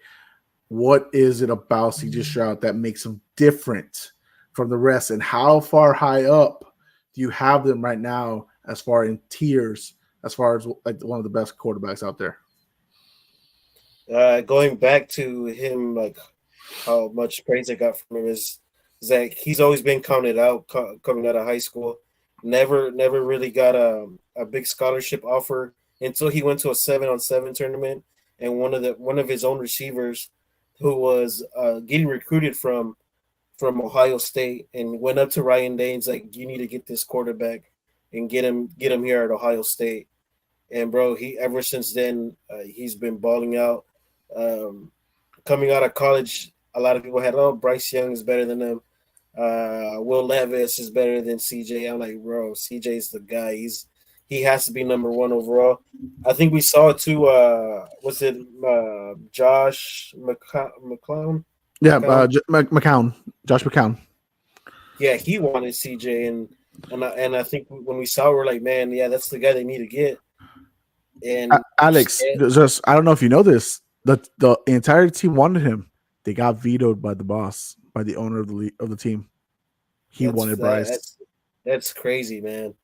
What is it about CJ Stroud that makes him different from the rest, and how far high up do you have them right now as far in tiers, as far as like one of the best quarterbacks out there? going back to him, like how much praise I got from him is that he's always been counted out coming out of high school. Never really got a big scholarship offer until he went to a 7-on-7 tournament, and one of his own receivers who was getting recruited from Ohio State and went up to Ryan Day and's like, you need to get this quarterback and get him here at Ohio State. and bro, he ever since then he's been balling out. Um, Coming out of college, a lot of people had, oh, Bryce Young is better than him. Will Levis is better than CJ. I'm like, bro, CJ's the guy. He has to be number one overall. I think we saw it too. Was it Josh McClown? Yeah, McCown? McCown, Josh McCown. Yeah, he wanted CJ, and I think when we saw, we're like, man, yeah, that's the guy they need to get. And Alex, just I don't know if you know this. The entire team wanted him. They got vetoed by the boss, by the owner of the team. He that's wanted Bryce. that's crazy, man.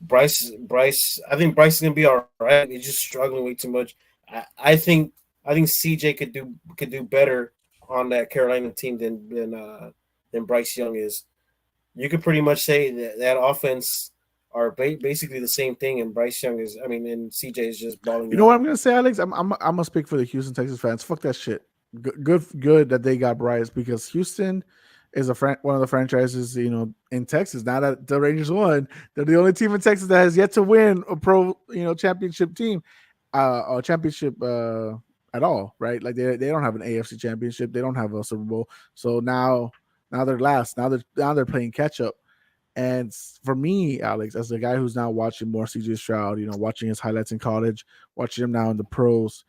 Bryce. I think Bryce is gonna be all right. He's just struggling way too much. I think CJ could do better on that Carolina team than Bryce Young is. You could pretty much say that offense are basically the same thing, and Bryce Young is. I mean, and CJ is just balling You know what out. I'm gonna say, Alex? I'm gonna speak for the Houston Texas fans. Fuck that shit. Good that they got Bryce because Houston is one of the franchises in Texas. Now that the Rangers won, they're the only team in Texas that has yet to win a pro championship team, a championship at all. Right? Like they don't have an AFC championship. They don't have a Super Bowl. So now they're last. Now they're playing catch up. And for me, Alex, as a guy who's now watching more CJ Stroud, watching his highlights in college, watching him now in the pros,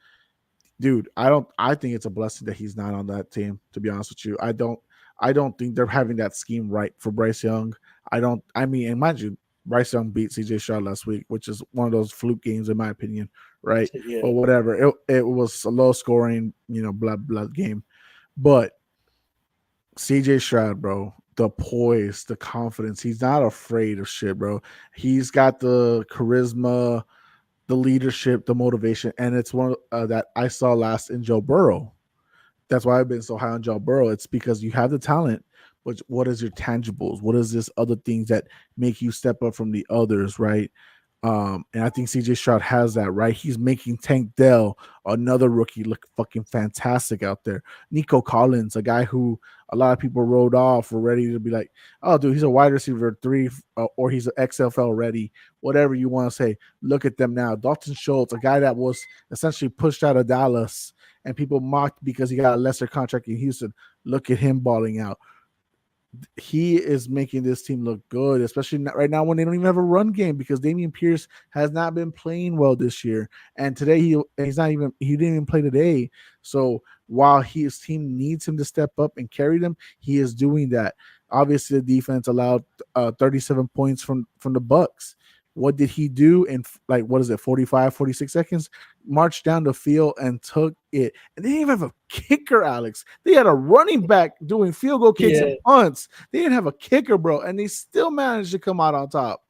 dude, I think it's a blessing that he's not on that team, to be honest with you. I don't think they're having that scheme right for Bryce Young. I mean, imagine Bryce Young beat CJ Stroud last week, which is one of those fluke games in my opinion, right? Yeah, But whatever. It was a low scoring, blood game. But CJ Stroud, bro, the poise, the confidence. He's not afraid of shit, bro. He's got the charisma, the leadership, the motivation, and it's one that I saw last in Joe Burrow. That's why I've been so high on Joe Burrow. It's because you have the talent, but what is your tangibles? What is this other things that make you step up from the others, right? And I think CJ Stroud has that, right? He's making Tank Dell, another rookie, look fucking fantastic out there. Nico Collins, a guy who a lot of people wrote off, were ready to be like, oh, dude, he's a wide receiver three, or he's an XFL ready, whatever you want to say. Look at them now. Dalton Schultz, a guy that was essentially pushed out of Dallas and people mocked because he got a lesser contract in Houston. Look at him balling out. He is making this team look good, especially right now when they don't even have a run game because Damian Pierce has not been playing well this year. And today he didn't even play today. So while his team needs him to step up and carry them, he is doing that. Obviously, the defense allowed 37 points from the Bucks. What did he do in like what is it 45 46 seconds? Marched down the field and took it. And they didn't even have a kicker, Alex. They had a running back doing field goal kicks yeah. and punts. They didn't have a kicker, bro, and they still managed to come out on top.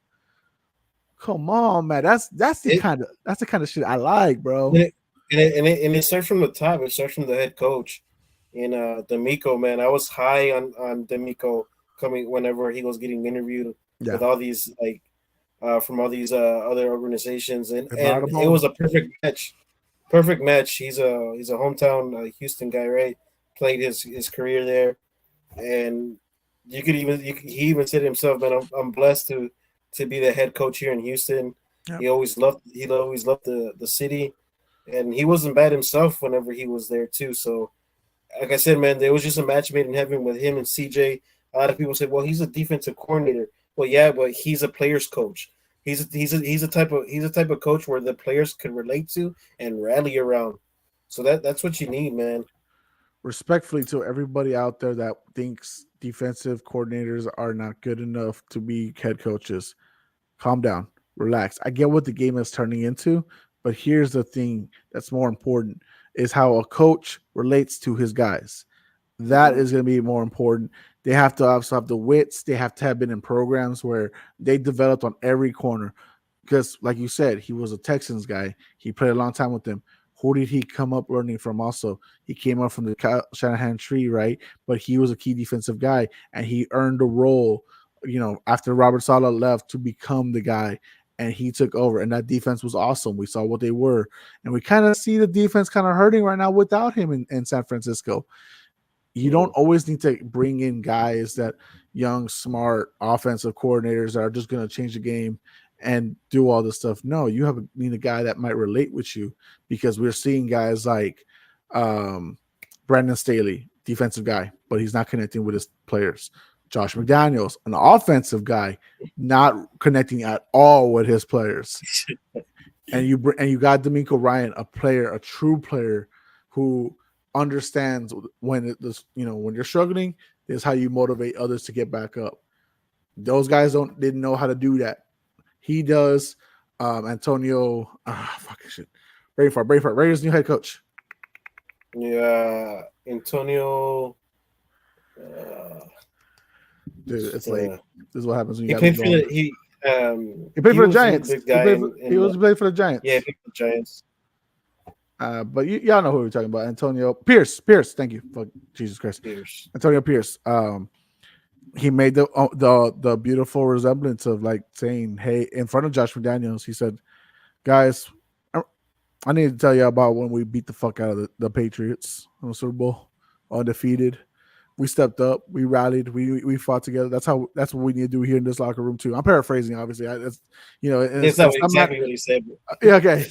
Come on, man. It, That's the kind of shit I like, and bro. it starts from the top. It starts from the head coach, and D'Amico, man. I was high on D'Amico coming whenever he was getting interviewed Yeah. with all these from all these other organizations, They brought and him it home. was a perfect match. Perfect match. He's a hometown Houston guy, right? Played his career there, and he even said himself, man, I'm blessed to be the head coach here in Houston. Yeah. He always loved the city, and he wasn't bad himself whenever he was there too. So like I said, man, there was just a match made in heaven with him and CJ. A lot of people say, well, he's a defensive coordinator. Well, yeah, but he's a players coach. He's a type of coach where the players can relate to and rally around. So that's what you need, man. Respectfully to everybody out there that thinks defensive coordinators are not good enough to be head coaches, calm down, relax. I get what the game is turning into, but here's the thing that's more important is how a coach relates to his guys. That Mm-hmm. is going to be more important. They have to also have the wits. They have to have been in programs where they developed on every corner. Because, like you said, he was a Texans guy. He played a long time with them. Who did he come up learning from? Also, he came up from the Shanahan tree, right? But he was a key defensive guy, and he earned a role. After Robert Saleh left to become the guy, and he took over, and that defense was awesome. We saw what they were, and we kind of see the defense kind of hurting right now without him in San Francisco. You don't Mm-hmm. always need to bring in guys that young, smart offensive coordinators that are just going to change the game and do all this stuff. No, you need a guy that might relate with you, because we're seeing guys like Brandon Staley, defensive guy, but he's not connecting with his players. Josh McDaniels, an offensive guy, not connecting at all with his players. And you got D'Amico Ryan, a true player who understands when when you're struggling, is how you motivate others to get back up. Those guys didn't know how to do that. He does. Antonio, fucking shit. Brain fart. Raiders' new head coach. Yeah, Antonio. Dude, it's late. This is what happens when you he got played for the, he played for the Giants. He played for the Giants. Yeah, he played for the Giants. But y'all know who we're talking about. Antonio Pierce. Thank you. Fuck, Jesus Christ. Pierce. Antonio Pierce. He made the beautiful resemblance of like saying, "Hey," in front of Josh McDaniels. He said, "Guys, I need to tell you about when we beat the fuck out of the Patriots on the Super Bowl, undefeated. We stepped up, we rallied, we fought together. That's what we need to do here in this locker room too." I'm paraphrasing, obviously. It's not exactly what he said. Yeah, okay.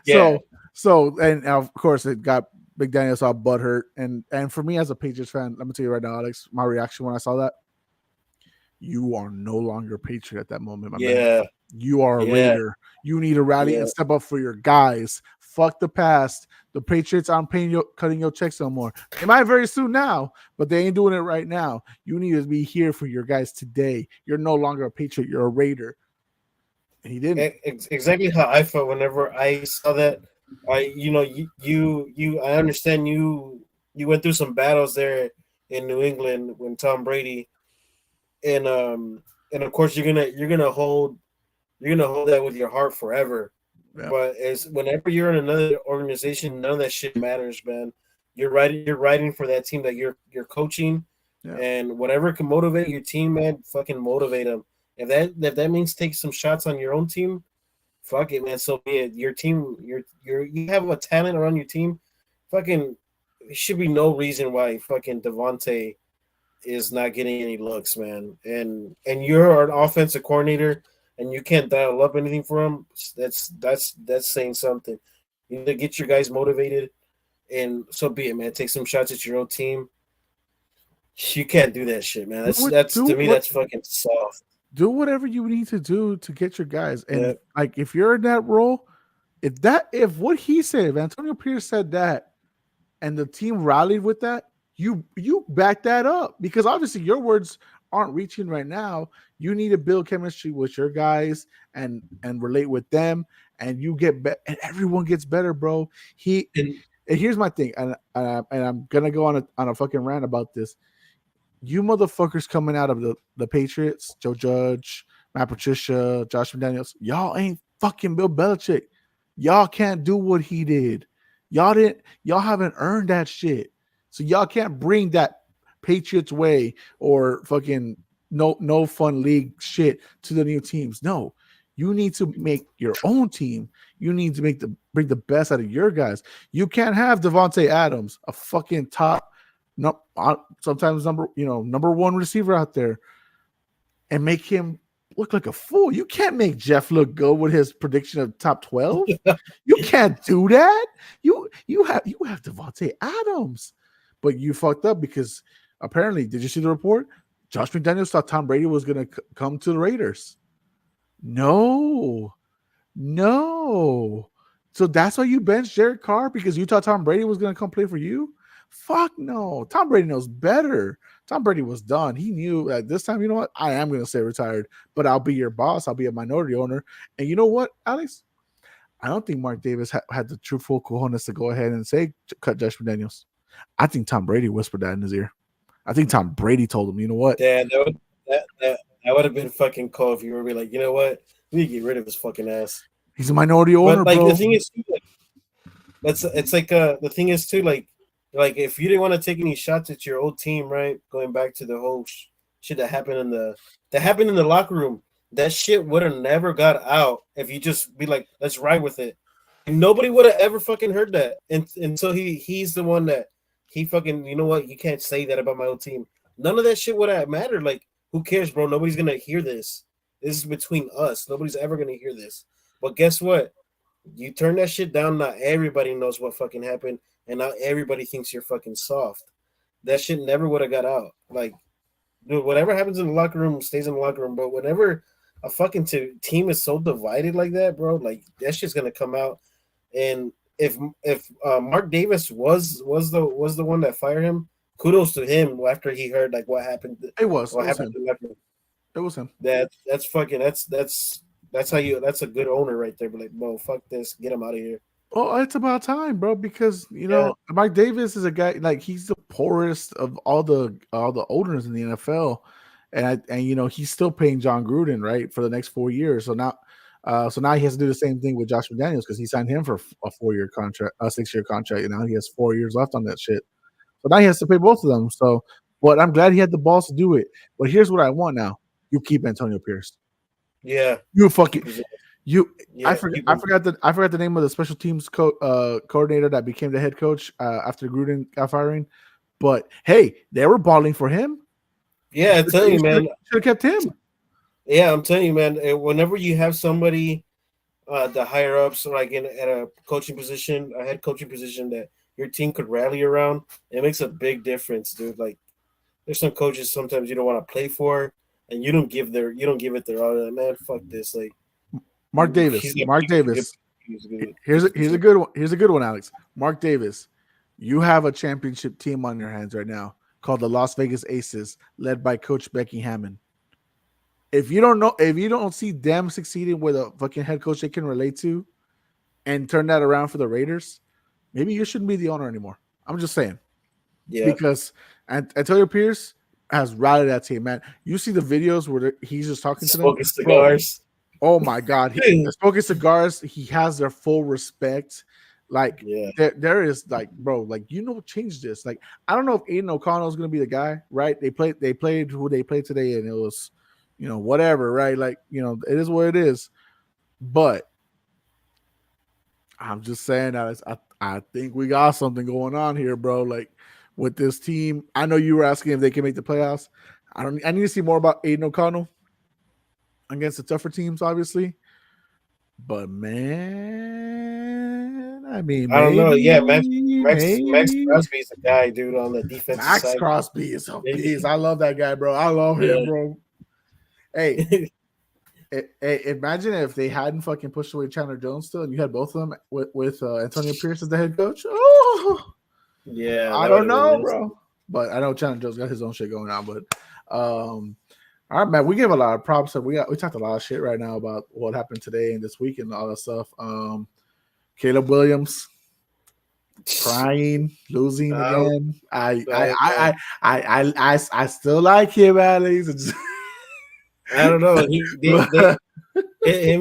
Yeah. So, and of course, it got McDaniels all butthurt. And for me as a Patriots fan, let me tell you right now, Alex, my reaction when I saw that, you are no longer a Patriot at that moment, my man. You are a Raider. You need to rally and step up for your guys. Fuck the past. The Patriots aren't cutting your checks no more. They might very soon now, but they ain't doing it right now. You need to be here for your guys today. You're no longer a Patriot. You're a Raider. And he didn't. Exactly how I felt whenever I saw that. I understand you went through some battles there in New England when Tom Brady, and of course you're gonna hold that with your heart forever. Yeah. But whenever you're in another organization, none of that shit matters, man. You're riding for that team that you're coaching, and whatever can motivate your team, man, fucking motivate them. If that means take some shots on your own team, fuck it, man. So be it. Your team, you have a talent around your team. Fucking, there should be no reason why fucking Devontae is not getting any looks, man. And you're an offensive coordinator, and you can't dial up anything for him. That's saying something. You need to get your guys motivated, and so be it, man. Take some shots at your own team. You can't do that shit, man. That's fucking soft. Do whatever you need to do to get your guys. And like, if you're in that role, if what he said, if Antonio Pierce said that, and the team rallied with that, you back that up, because obviously your words aren't reaching right now. You need to build chemistry with your guys and relate with them, and you get better, and everyone gets better, bro. And here's my thing, and I'm gonna go on a fucking rant about this. You motherfuckers coming out of the Patriots, Joe Judge, Matt Patricia, Josh McDaniels, y'all ain't fucking Bill Belichick. Y'all can't do what he did. Y'all haven't earned that shit. So y'all can't bring that Patriots way or fucking no fun league shit to the new teams. No, you need to make your own team. You need to bring the best out of your guys. You can't have Devontae Adams, a fucking top, sometimes number one receiver out there, and make him look like a fool. You can't make Jeff look good with his prediction of top 12. You can't do that. You have Devontae Adams, but you fucked up because apparently, did you see the report? Josh McDaniels thought Tom Brady was going to come to the Raiders. No. So that's why you benched Jared Carr, because you thought Tom Brady was going to come play for you? Fuck no. Tom Brady knows better. Tom Brady was done. He knew at this time, you know what? I am going to stay retired, but I'll be your boss. I'll be a minority owner. And you know what, Alex? I don't think Mark Davis had the true full cojones to go ahead and say, cut Josh McDaniels. I think Tom Brady whispered that in his ear. I think Tom Brady told him, you know what? Yeah, that would have been fucking cool if you were like, you know what? We need to get rid of his fucking ass. He's a minority owner, but, like, bro. The thing is, the thing is too, like if you didn't want to take any shots at your old team, right? Going back to the whole shit that happened in the locker room, that shit would have never got out if you just be like, let's ride with it. And nobody would have ever fucking heard that until he's the one that he fucking, you know what? You can't say that about my old team. None of that shit would have mattered. Like, who cares, bro? Nobody's gonna hear this. This is between us. Nobody's ever gonna hear this. But guess what? You turn that shit down. Not everybody knows what fucking happened, and not everybody thinks you're fucking soft. That shit never would have got out. Like, dude, whatever happens in the locker room stays in the locker room. But whenever a fucking team is so divided like that, bro, like that shit's gonna come out. And if Mark Davis was the one that fired him, kudos to him after he heard like what happened. It was. What It was happened him. to Leopard. It was him. That's fucking that's how you that's a good owner right there. But like, bro, fuck this, get him out of here. Oh, it's about time, bro. Because Yeah, Mike Davis is a guy like he's the poorest of all the owners in the NFL, and he's still paying John Gruden right for the next 4 years. So now he has to do the same thing with Josh McDaniels because he signed him for a 4-year contract, a 6-year contract. He has 4 years left on that shit. So now he has to pay both of them. So, but I'm glad he had the balls to do it. But here's what I want now: you keep Antonio Pierce. yeah, You fucking keep his, you. yeah, keep him. I forgot the name of the special teams coordinator that became the head coach after Gruden got firing. But hey, they were balling for him. Yeah, I'm telling you, man. Should have kept him. Yeah, I'm telling you, man. Whenever you have somebody, the higher ups, like at a coaching position, a head coaching position that your team could rally around, it makes a big difference, dude. Like, there's some coaches sometimes you don't want to play for, and you don't give it their all. Like, man, fuck this. Like, Mark Davis. Mark Davis. Here's a good one. Here's a good one, Alex. Mark Davis. You have a championship team on your hands right now called the Las Vegas Aces, led by Coach Becky Hammond. If you don't see them succeeding with a fucking head coach they can relate to, and turn that around for the Raiders, maybe you shouldn't be the owner anymore. I'm just saying. Yeah, Because Antonio Pierce has rallied that team, man. You see the videos where he's just talking to them, smoking bro. cigars. Oh my God, smoking cigars. He has their full respect. Like Yeah, there is like, bro, like change this. Like I don't know if Aiden O'Connell is gonna be the guy, right? They played who they played today, and it was, whatever, right? Like it is what it is. But I'm just saying that I think we got something going on here, bro. Like with this team, I know you were asking if they can make the playoffs. I need to see more about Aiden O'Connell against the tougher teams, obviously. But man, I mean, I don't know. Yeah, Max maybe Crosby's a guy, dude, on the defensive Max side. Crosby is a Maybe, beast. I love that guy, bro. I love him, yeah. bro. Hey, imagine if they hadn't fucking pushed away Chandler Jones still, and you had both of them with Antonio Pierce as the head coach. Oh, Yeah, I that would don't have been know, nice. bro. But I know Chandler Jones got his own shit going on. But all right, man. We gave a lot of props. We talked a lot of shit right now about what happened today and this week and all that stuff. Caleb Williams crying, losing Oh, again. oh, man. I still like him, Alex. I don't know. Him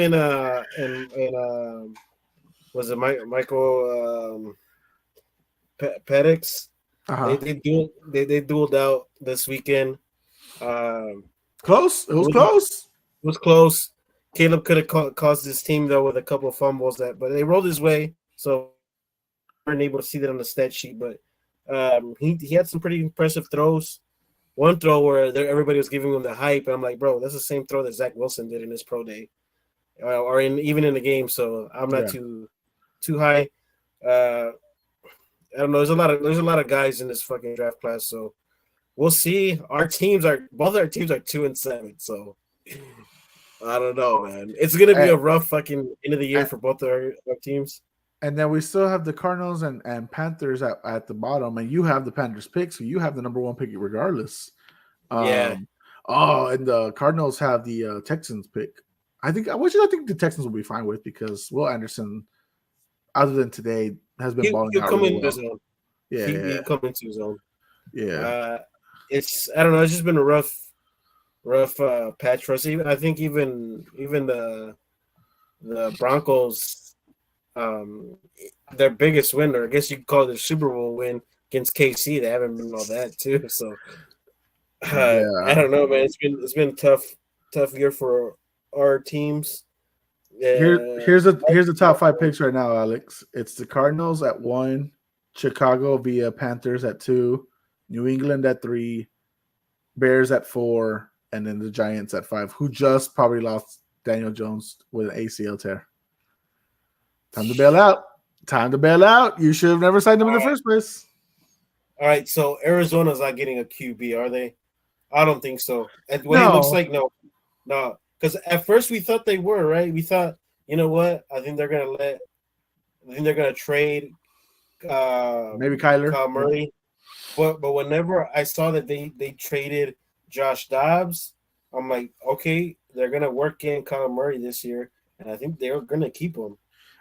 and was it Michael Penix? Uh-huh. They dueled out this weekend. Um, Close. It was close. It was close. Caleb could have caused his team though with a couple of fumbles but they rolled his way, so weren't able to see that on the stat sheet. But he had some pretty impressive throws. One throw where everybody was giving him the hype, and I'm like, bro, that's the same throw that Zach Wilson did in his pro day, or even in the game. So I'm not too high. I don't know. There's a lot of guys in this fucking draft class, so we'll see. Both our teams are 2-7, so I don't know, man. It's gonna be a rough fucking end of the year for both our teams. And then we still have the Cardinals and Panthers at the bottom, and you have the Panthers pick, so you have the number one pick regardless. Yeah. And the Cardinals have the Texans pick. I think the Texans will be fine with because Will Anderson, other than today, has been balling out really well. Zone. Yeah, he'll come into his own. Yeah. I don't know. It's just been a rough patch for us. I think even the Broncos. Their biggest win, or I guess you could call it their Super Bowl win against KC. They haven't been all that too. So I don't know, man. It's been tough year for our teams. Here's the top 5 picks right now, Alex. It's the Cardinals at 1, Chicago via Panthers at 2, New England at 3, Bears at 4, and then the Giants at 5, who just probably lost Daniel Jones with an ACL tear. Time to bail out. Time to bail out. You should have never signed him in the first place. All right, so Arizona's not getting a QB, are they? I don't think so. What No. he looks like, no. Because at first we thought they were, right? We thought, you know what? I think they're gonna trade maybe Kyler Kyle Murray. But whenever I saw that they traded Josh Dobbs, I'm like, okay, they're gonna work in Kyle Murray this year, and I think they're gonna keep him.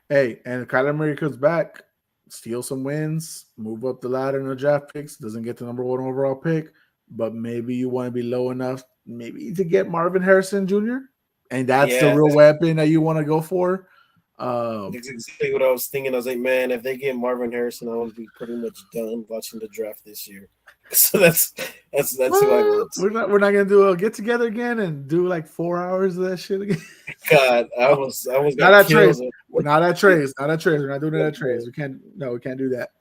Hey, and if Kyler Murray comes back, steal some wins, move up the ladder in the draft picks, doesn't get the number 1 overall pick, but maybe you want to be low enough, maybe to get Marvin Harrison Jr., and that's the real weapon that you want to go for. That's exactly what I was thinking. I was like, man, if they get Marvin Harrison, I would be pretty much done watching the draft this year. So that's who I want. We're not gonna do a get together again and do like 4 hours of that shit again. God, I was not at Trace. Not at Trace. Not at Trace. We're not doing it at Trace. We can't do that.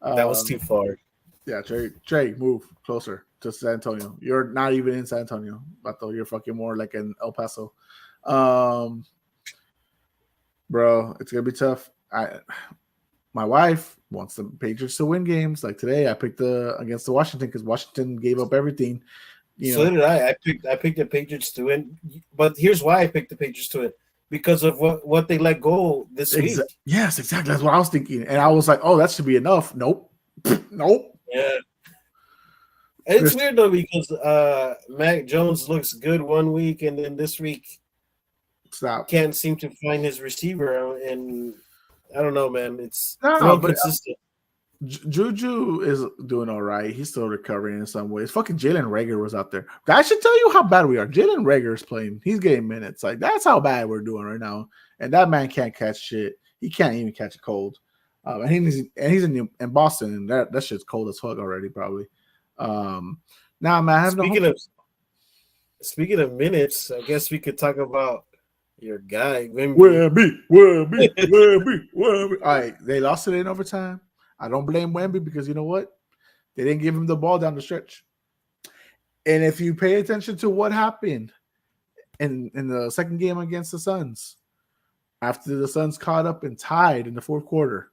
That was too far. Yeah, Trey, move closer to San Antonio. You're not even in San Antonio, Bato. You're fucking more like in El Paso. Bro, it's gonna be tough. My wife wants the Patriots to win games. Like today, I picked against the Washington because Washington gave up everything. So did I. I picked the Patriots to win, but here's why I picked the Patriots to win. Because of what they let go this week. Yes, exactly. That's what I was thinking. And I was like, oh, that should be enough. Nope. Nope. Yeah. It's weird though because Mac Jones looks good one week and then this week can't seem to find his receiver, and I don't know, man. It's inconsistent. Juju is doing all right. He's still recovering in some ways. Fucking Jalen Reagor was out there. I should tell you how bad we are. Jalen Reagor is playing. He's getting minutes. Like that's how bad we're doing right now. And that man can't catch shit. He can't even catch a cold. And he's in Boston, and that shit's cold as fuck already, probably. Now, man, I have Speaking of minutes, I guess we could talk about your guy, Wemby. All right, they lost it in overtime. I don't blame Wemby because you know what? They didn't give him the ball down the stretch. And if you pay attention to what happened in the second game against the Suns, after the Suns caught up and tied in the fourth quarter,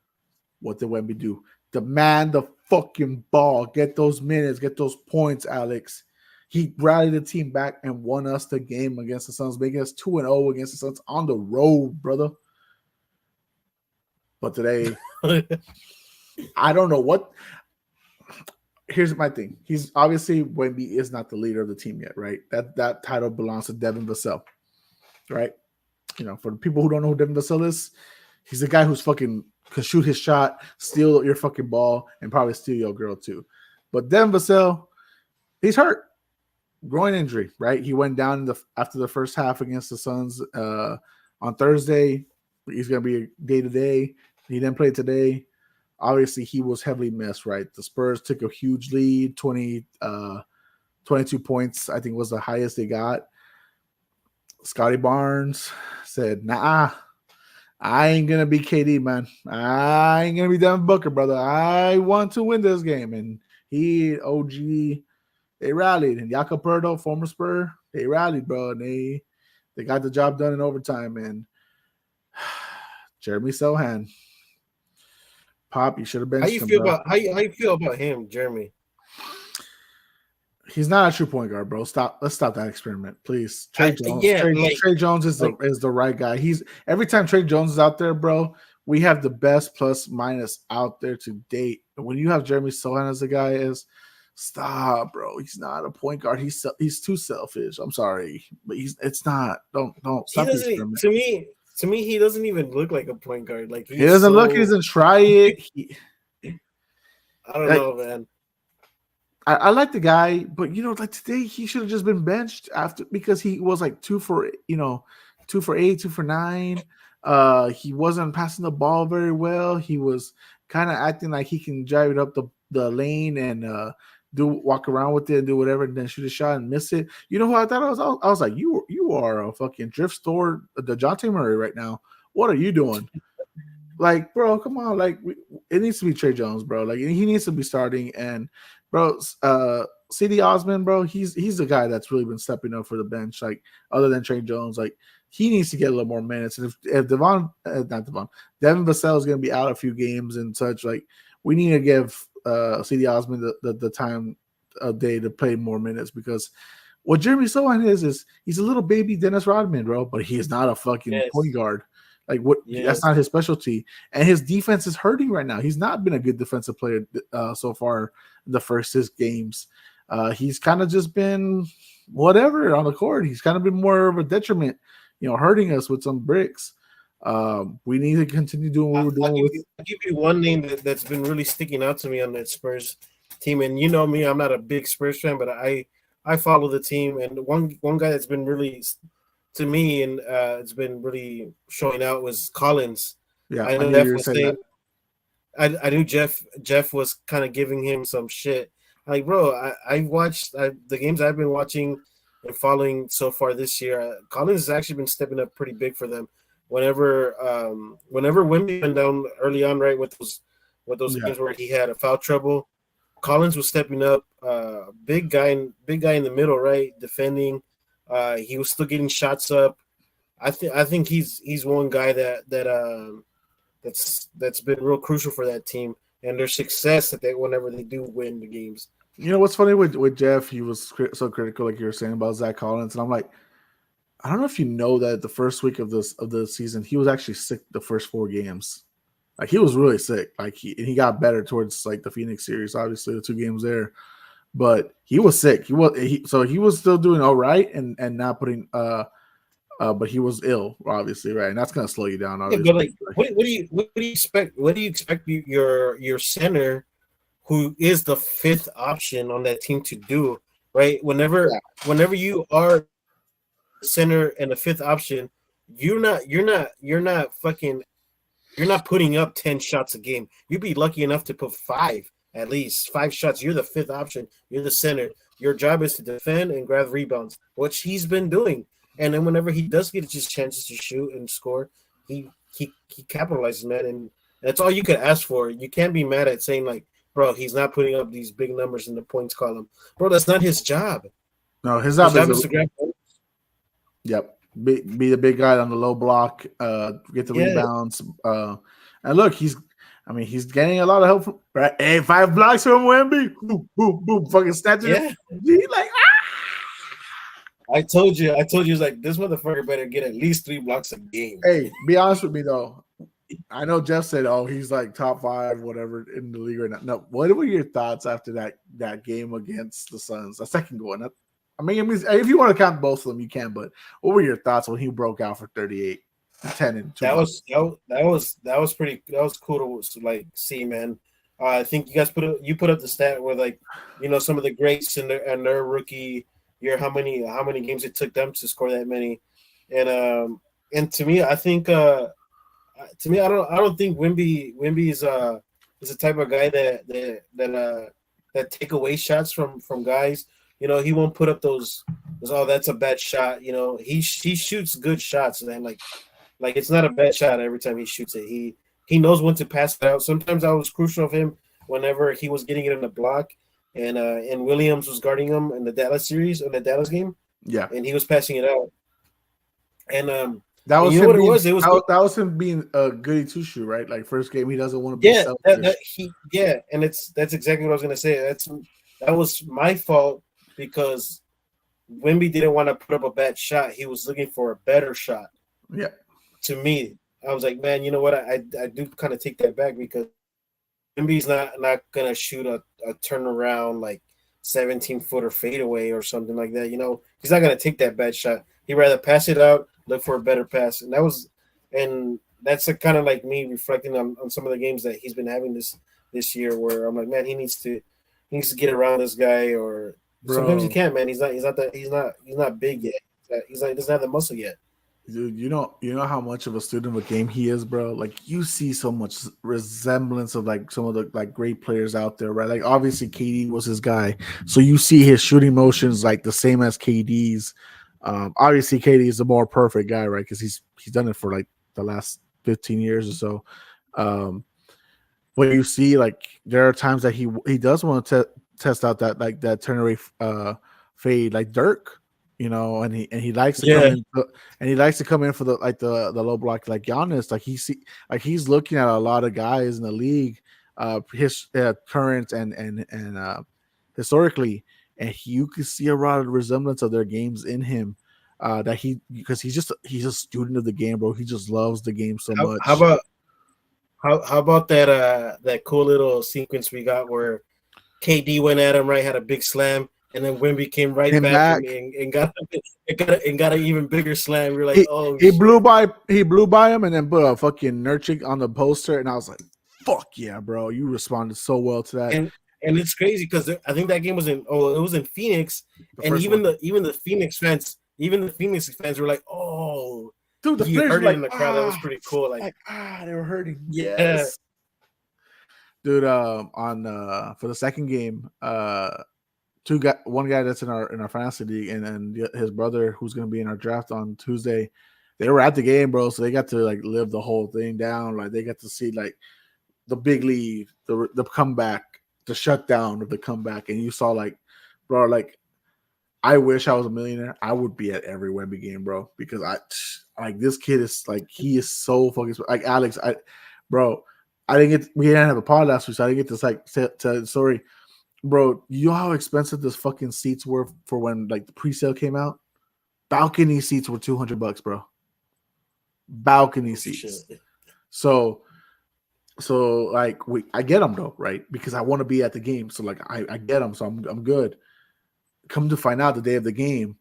what did Wemby do? Demand the fucking ball. Get those minutes. Get those points, Alex. He rallied the team back and won us the game against the Suns, making us 2-0 against the Suns on the road, brother. But today, I don't know what. Here's my thing. He's obviously Wemby is not the leader of the team yet, right? That title belongs to Devin Vassell, right? You know, for the people who don't know who Devin Vassell is, he's the guy who's fucking can shoot his shot, steal your fucking ball, and probably steal your girl too. But Devin Vassell, he's hurt. Groin injury, right? He went down after the first half against the Suns on Thursday. He's going to be day-to-day. He didn't play today. Obviously, he was heavily missed, right? The Spurs took a huge lead, 22 points, I think was the highest they got. Scotty Barnes said, nah, I ain't going to be KD, man. I ain't going to be Devin Booker, brother. I want to win this game. And he, OG, they rallied. And Jakob Poeltl, former Spur, they rallied, bro. And they got the job done in overtime. And Jeremy Sohan, Pop, you should have been. How you feel about him, Jeremy? He's not a true point guard, bro. Let's stop that experiment, please. Trey Jones is the right guy. He's every time Trey Jones is out there, bro, we have the best plus minus out there to date. And when you have Jeremy Sohan as the guy stop, bro. He's not a point guard. He's too selfish. I'm sorry, but it's not. Don't stop the experiment. To me, he doesn't even look like a point guard. Like he doesn't look. He doesn't try it. I don't know, man. I like the guy, but like today he should have just been benched because he was like 2 for 8, 2 for 9. He wasn't passing the ball very well. He was kind of acting like he can drive it up the lane and walk around with it and do whatever, and then shoot a shot and miss it. You know who I thought I was? I was like, you are a fucking thrift store, DeJounte Murray right now. What are you doing? Like, bro, come on. Like, it needs to be Trey Jones, bro. Like, he needs to be starting. And, bro, CD Osman, bro, he's the guy that's really been stepping up for the bench. Like other than Trey Jones, like he needs to get a little more minutes. And if Devin Vassell is going to be out a few games and such, like we need to give CD Osman the time of day to play more minutes because what Jeremy Sohan is he's a little baby Dennis Rodman, bro, but he is not a fucking point guard. Like what? Yes. That's not his specialty, and his defense is hurting right now. He's not been a good defensive player so far in the first 6 games. He's kind of just been whatever on the court. He's kind of been more of a detriment, hurting us with some bricks. We need to continue doing what we're doing. I'll give you one name that's been really sticking out to me on that Spurs team, and you know me, I'm not a big Spurs fan, but I follow the team, and one guy that's been really to me, and it's been really showing out was Collins. Yeah, I know Jeff was saying. I knew Jeff was kind of giving him some shit. Like, bro, I watched the games I've been watching and following so far this year. Collins has actually been stepping up pretty big for them. Whenever Wemby went down early on, right, with those games where he had a foul trouble, Collins was stepping up. Big guy in the middle, right, defending. He was still getting shots up. I think he's one guy that's been real crucial for that team and their success whenever they do win the games. You know what's funny with Jeff? He was so critical, like you were saying about Zach Collins, and I'm like, I don't know if you know that the first week of the season he was actually sick the first 4 games. Like he was really sick. Like he got better towards like the Phoenix series, obviously the 2 games there. But he was sick. He was still doing all right and not putting but he was ill, obviously, right? And that's gonna slow you down, obviously. Yeah, but like, what do you expect? What do you expect your center, who is the 5th option on that team, to do? Right? Whenever you are center and the 5th option, you're not putting up 10 shots a game. You'd be lucky enough to put 5. At least 5 shots. You're the 5th option. You're the center. Your job is to defend and grab rebounds, which he's been doing. And then whenever he does get his chances to shoot and score, he capitalizes, man. And that's all you could ask for. You can't be mad at saying, like, bro, he's not putting up these big numbers in the points column. Bro, that's not his job. No, his job is to grab points. Yep. Be the big guy on the low block, get the rebounds. And look, he's getting a lot of help from right. Hey, 5 blocks from Wemby. Boom, boom, boom. Fucking snatching it. He's like, I told you, it's like this motherfucker better get at least 3 blocks a game. Hey, be honest with me though. I know Jeff said, "Oh, he's like top 5, whatever in the league right now." No, what were your thoughts after that game against the Suns? The second goal. I mean, if you want to count both of them, you can. But what were your thoughts when he broke out for 38, 10, and 2? That was pretty. That was cool to like see, man. I think you guys put up the stat where, like, some of the greats in their rookie year, how many games it took them to score that many, and to me, I think I don't think Wemby is the type of guy that take away shots from guys. He won't put up those oh, that's a bad shot. He shoots good shots, and like it's not a bad shot every time he shoots it. He knows when to pass it out. Sometimes that was crucial of him whenever he was getting it in the block, and Williams was guarding him in the Dallas series or the Dallas game. Yeah, and he was passing it out. And that was that was him being a goody two shoe, right? Like first game, he doesn't want to be selfish. And that's exactly what I was gonna say. That was my fault because Wemby didn't want to put up a bad shot. He was looking for a better shot. Yeah. To me, I was like, man, you know what? I do kind of take that back because Wemby's not gonna shoot a turnaround like 17-footer fadeaway or something like that. He's not gonna take that bad shot. He'd rather pass it out, look for a better pass, and that's kind of like me reflecting on some of the games that he's been having this year, where I'm like, man, he needs to get around this guy, or sometimes he can't, man. He's not big yet. He doesn't have the muscle yet. Dude, you know how much of a student of a game he is, bro. Like you see so much resemblance of like some of the like great players out there, right? Like obviously KD was his guy, so you see his shooting motions like the same as KD's. Obviously KD is the more perfect guy, right? Because he's done it for like the last 15 years or so. When you see like there are times that he does want to test out that turn away fade like Dirk, and he likes to come Yeah. in and he likes to come in for the low block like Giannis. He's looking at a lot of guys in the league, his current and historically, and you can see a lot of resemblance of their games in him. Because he's a student of the game, bro. He just loves the game so much. How about that cool little sequence we got where KD went at him, right, had a big slam, and then Wemby came right back. And got an even bigger slam. You're like, he blew by him and then put a fucking Nurkic on the poster, and I was like, fuck yeah, bro, you responded so well to that. And it's crazy because I think that game was it was in Phoenix, and even the Phoenix fans were like, oh. Dude, the you heard it in the crowd. That was pretty cool. They were hurting. Yes. Dude, for the second game, one guy that's in our fantasy league and his brother who's gonna be in our draft on Tuesday, they were at the game, bro. So they got to like live the whole thing down. Like they got to see like the big lead, the comeback, the shutdown of the comeback, and you saw like, bro, like I wish I was a millionaire. I would be at every Wemby game, bro, because this kid is like he is so fucking like Alex. We didn't have a pod last week, so I didn't get to like tell the story, bro. You know how expensive this fucking seats were for when like the pre-sale came out? Balcony seats were $200, bro. Balcony seats. Shit. So like I get them though, right? Because I want to be at the game. So like I get them, so I'm good. Come to find out the day of the game,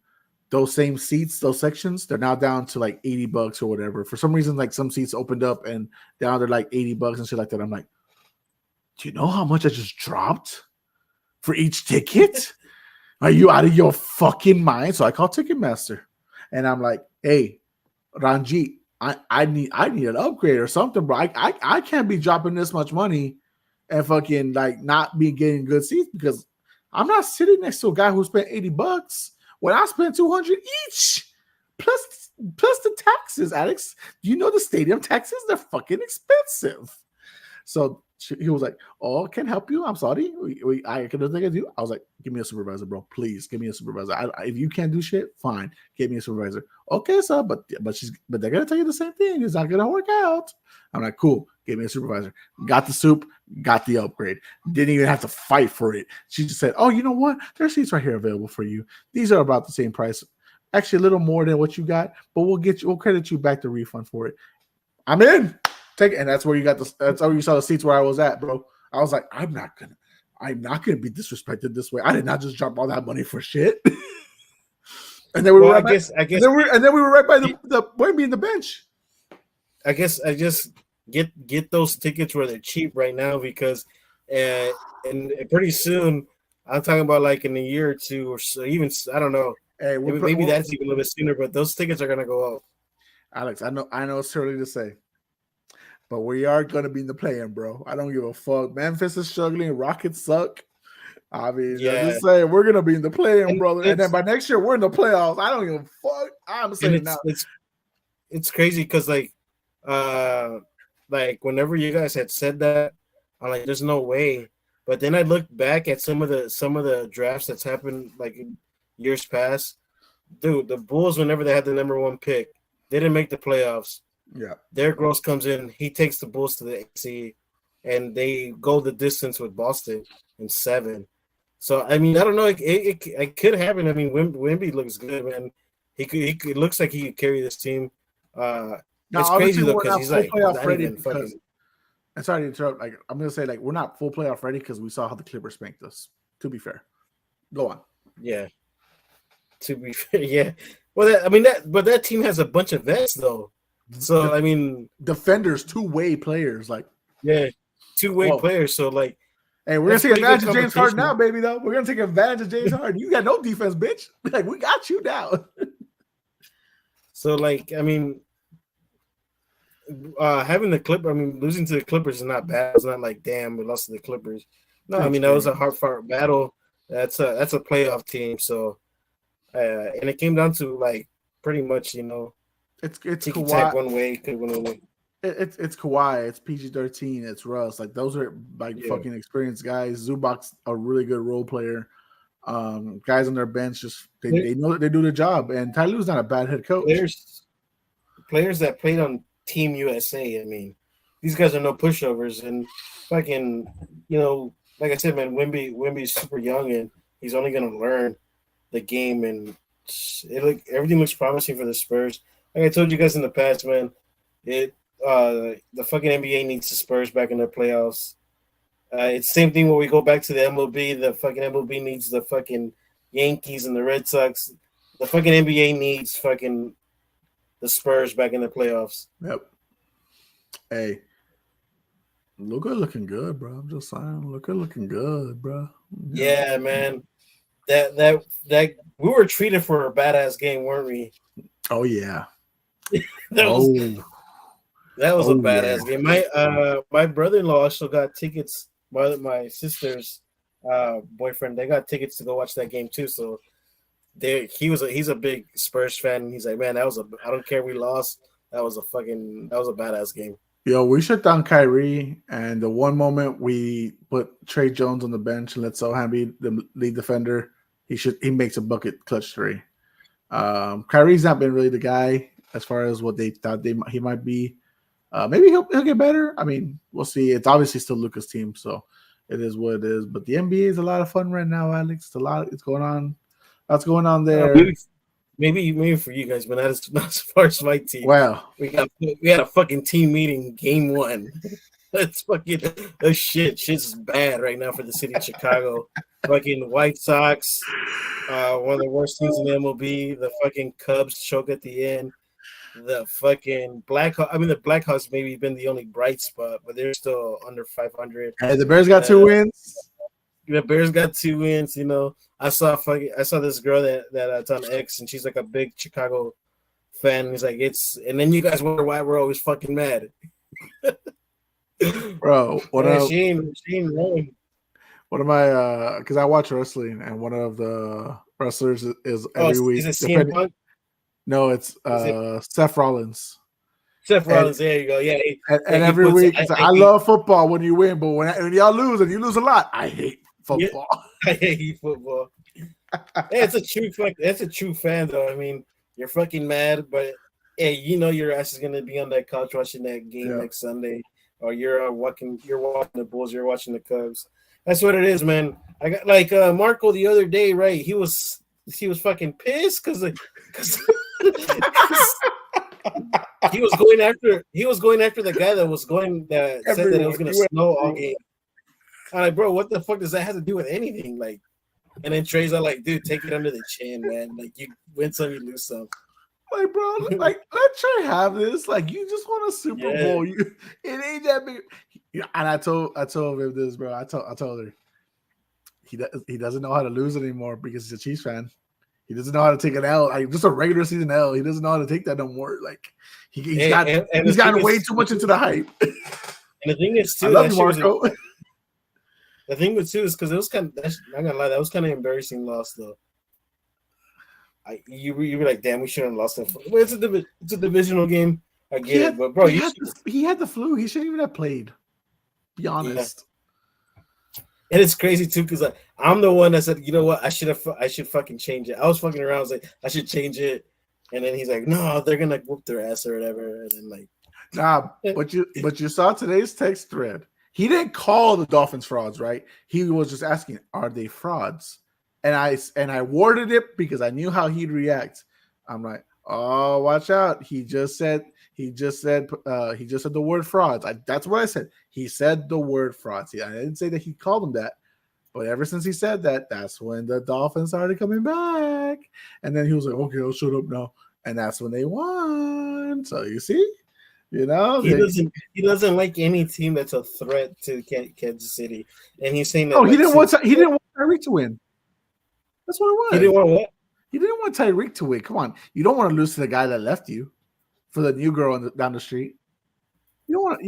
those same seats, those sections, they're now down to like $80 or whatever. For some reason, like some seats opened up and down they're like $80 and shit like that. I'm like, do you know how much I just dropped for each ticket? Are you out of your fucking mind? So I call Ticketmaster and I'm like, hey, Ranjit, I need an upgrade or something, bro. I can't be dropping this much money and fucking like not be getting good seats because I'm not sitting next to a guy who spent $80 when I spent $200 each, plus the taxes. Alex, do you know the stadium taxes? They're fucking expensive. So he was like, "Oh, I can help you. I'm sorry. I can do nothing I do." I was like, "Give me a supervisor, bro. Please give me a supervisor. If you can't do shit, fine. Give me a supervisor." Okay, sir, but they're gonna tell you the same thing. It's not gonna work out. I'm like, cool. Give me a supervisor. Got the soup. Got the upgrade. Didn't even have to fight for it. She just said, "Oh, you know what? There's seats right here available for you. These are about the same price. Actually, a little more than what you got, but we'll credit you back the refund for it." I'm in. Take it, and that's where you got that's where you saw the seats where I was at, bro. I was like, I'm not gonna be disrespected this way. I did not just drop all that money for shit. And then we were right by the Wemby in the bench. I just get those tickets where they're cheap right now because and pretty soon I'm talking about like in a year or two or so, even I don't know. Hey, maybe that's even a little bit sooner, but those tickets are gonna go up. Alex, I know it's early to say. But we are going to be in the play-in, bro. I don't give a fuck. Memphis is struggling. Rockets suck. I mean, I'm just saying, we're going to be in the play-in, brother. And then by next year, we're in the playoffs. I don't give a fuck. I'm saying it now. It's crazy because, like whenever you guys had said that, I'm like, there's no way. But then I looked back at some of the drafts that's happened, like, in years past. Dude, the Bulls, whenever they had the number one pick, they didn't make the playoffs. Yeah, Derrick Rose comes in. He takes the Bulls to the AC, and they go the distance with Boston in 7. So I mean, I don't know. It could happen. I mean, Wemby looks good, man. He looks like he could carry this team. It's crazy though because he's like not even fucking. I'm sorry to interrupt. Like I'm gonna say, like we're not full playoff ready because we saw how the Clippers spanked us. To be fair, go on. Yeah. To be fair, yeah. Well, that team has a bunch of vets though. So I mean, defenders, two-way players, like two-way players. So like, hey, we're gonna take advantage of James Harden now, baby. Though we're gonna take advantage of James Harden. You got no defense, bitch. Like we got you now. So like, I mean, having the Clippers, I mean, losing to the Clippers is not bad. It's not like damn, we lost to the Clippers. No, I mean that was a hard-fought battle. That's a playoff team. So, and it came down to like pretty much, you know. It's Kawhi one way, could win one way. It's Kawhi, it's PG-13, it's Russ. Like those are like Yeah. fucking experienced guys. Zubac's a really good role player. Guys on their bench just they know that they do the job. And Ty Lue's not a bad head coach. Players that played on Team USA. I mean, these guys are no pushovers, and fucking, like I said, man, Wemby's super young, and he's only gonna learn the game, and everything looks promising for the Spurs. Like I told you guys in the past, man, the fucking NBA needs the Spurs back in the playoffs. It's the same thing when we go back to the MLB. The fucking MLB needs the fucking Yankees and the Red Sox. The fucking NBA needs fucking the Spurs back in the playoffs. Yep. Hey, Luka looking good, bro. I'm just saying, Luka looking good, bro. Yeah, man. That we were treated for a badass game, weren't we? Oh yeah. That was a badass game. My brother-in-law also got tickets. My sister's boyfriend, they got tickets to go watch that game too. So he's a big Spurs fan, and he's like, man, I don't care we lost. That was a badass game. Yo, we shut down Kyrie, and the one moment we put Trey Jones on the bench and let Sohan be the lead defender, he makes a bucket clutch three. Kyrie's not been really the guy as far as what they thought he might be. Maybe he'll get better. I mean, we'll see. It's obviously still Luka's team, so it is what it is. But the NBA is a lot of fun right now, Alex. It's going on. What's going on there? Maybe for you guys, but not as far as my team. Wow, we had a fucking team meeting game 1. That's fucking shit's bad right now for the city of Chicago. Fucking White Sox, one of the worst teams in the MLB. The fucking Cubs choke at the end. The fucking the Blackhawks maybe been the only bright spot, but they're still under 500. Hey, the Bears got 2 wins. The Bears got 2 wins. I saw this girl that's on X, and she's like a big Chicago fan. He's like, and then you guys wonder why we're always fucking mad. Bro, she ain't wrong. One of my because I watch wrestling, and one of the wrestlers is every week. Is it CM Punk? No, it's Seth Rollins. Seth Rollins, there you go. Yeah, and every week I love football when you win, but when y'all lose and you lose a lot, I hate football. Yeah, I hate football. It's a true fan though. I mean, you're fucking mad, but hey, your ass is gonna be on that couch watching that game next Sunday, or you're watching the Bulls, you're watching the Cubs. That's what it is, man. I got like Marco the other day, right? He was fucking pissed because he was going after the guy that said that it was gonna snow all game. I'm like, bro, what the fuck does that have to do with anything? Like, and then Trey's like, dude, take it under the chin, man. Like, you win some, you lose some. Like, bro, like let Trey have this. Like, you just want a Super Bowl. It ain't that big. And I told him this, bro. I told her he doesn't know how to lose anymore because he's a Chiefs fan. He doesn't know how to take an L, like just a regular season L. He doesn't know how to take that no more. Like he's gotten way too much into the hype. And the thing is, too, I love you, Marco. The thing with too is because it was I'm not gonna lie, that was kind of embarrassing loss though. You were like, damn, we shouldn't have lost it. Well, it's a divisional game. I get it, but bro, he had the flu. He shouldn't even have played. Be honest. Yeah. And it's crazy too because I'm the one that said, you know what, I should fucking change it. I was fucking around. I was like, I should change it, and then he's like, no, they're gonna whoop their ass or whatever. And then like, nah, but you saw today's text thread. He didn't call the Dolphins frauds, right? He was just asking, are they frauds? And I worded it because I knew how he'd react. I'm like, oh, watch out. He just said the word frauds. That's what I said. He said the word frauds. I didn't say that he called them that. But ever since he said that, that's when the Dolphins started coming back. And then he was like, okay, I'll shut up now. And that's when they won. So you see? He doesn't like any team that's a threat to Kansas City, and he's saying that. Oh, he didn't want Tyreek to win. That's what it was. He didn't want what? He didn't want Tyreek to win. Come on, you don't want to lose to the guy that left you for the new girl down the street. You don't want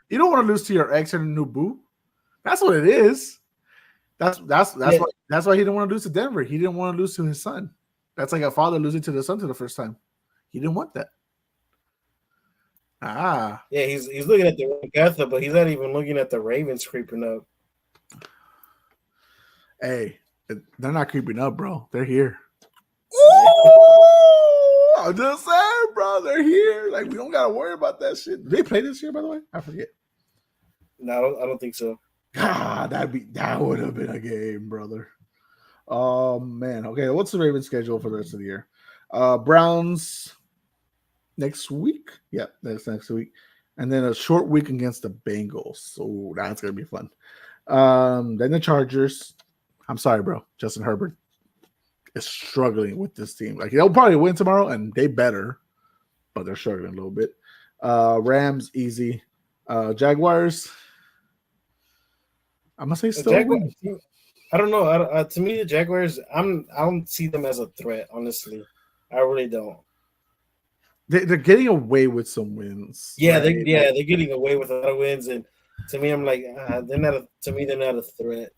to lose to your ex and a new boo. That's what it is. That's why he didn't want to lose to Denver. He didn't want to lose to his son. That's like a father losing to the son for the first time. He didn't want that. Ah, Yeah, he's looking at the Gotha, but he's not even looking at the Ravens creeping up. hey, they're not creeping up, bro. They're here. Yeah. Ooh, I'm just saying, bro. They're here. Like we don't gotta worry about that shit. Did they play this year, by the way? I forget. No, I don't think so. God, that would have been a game, brother. Oh man. Okay, what's the Ravens schedule for the rest of the year? Browns next week. Yeah, that's next week. And then a short week against the Bengals. So that's gonna be fun. Then the Chargers. I'm sorry, bro. Justin Herbert is struggling with this team. Like they'll probably win tomorrow, and they better, but they're struggling a little bit. Rams easy. Jaguars. I'm gonna say still win. I don't know. To me, the Jaguars, I don't see them as a threat. Honestly, I really don't. They're getting away with some wins. Yeah, Right? they're getting away with a lot of wins, and to me, I'm like, they're not. They're not a threat.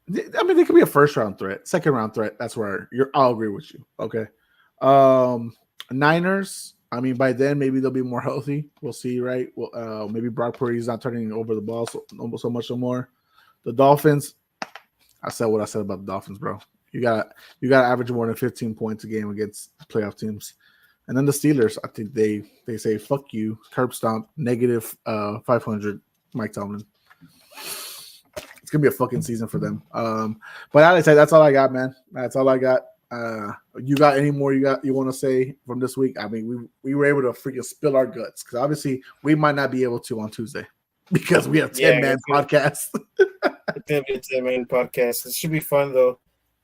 I mean, they could be a first round threat, second round threat. That's where I'll agree with you. Okay. Niners. I mean, by then maybe they'll be more healthy. We'll see, right? Well, maybe Brock Purdy's not turning over the ball so much no more. The Dolphins. I said what I said about the Dolphins, bro. You got to average more than 15 points a game against playoff teams. And then the Steelers, I think they say fuck you, curb stomp, negative 500, Mike Tomlin. It's gonna be a fucking season for them. But I say that's all I got, man. That's all I got. You got any more you want to say from this week? I mean, we were able to freaking spill our guts because obviously we might not be able to on Tuesday because we have 10-man podcast. It's gonna be a 10-man podcast. It should be fun though.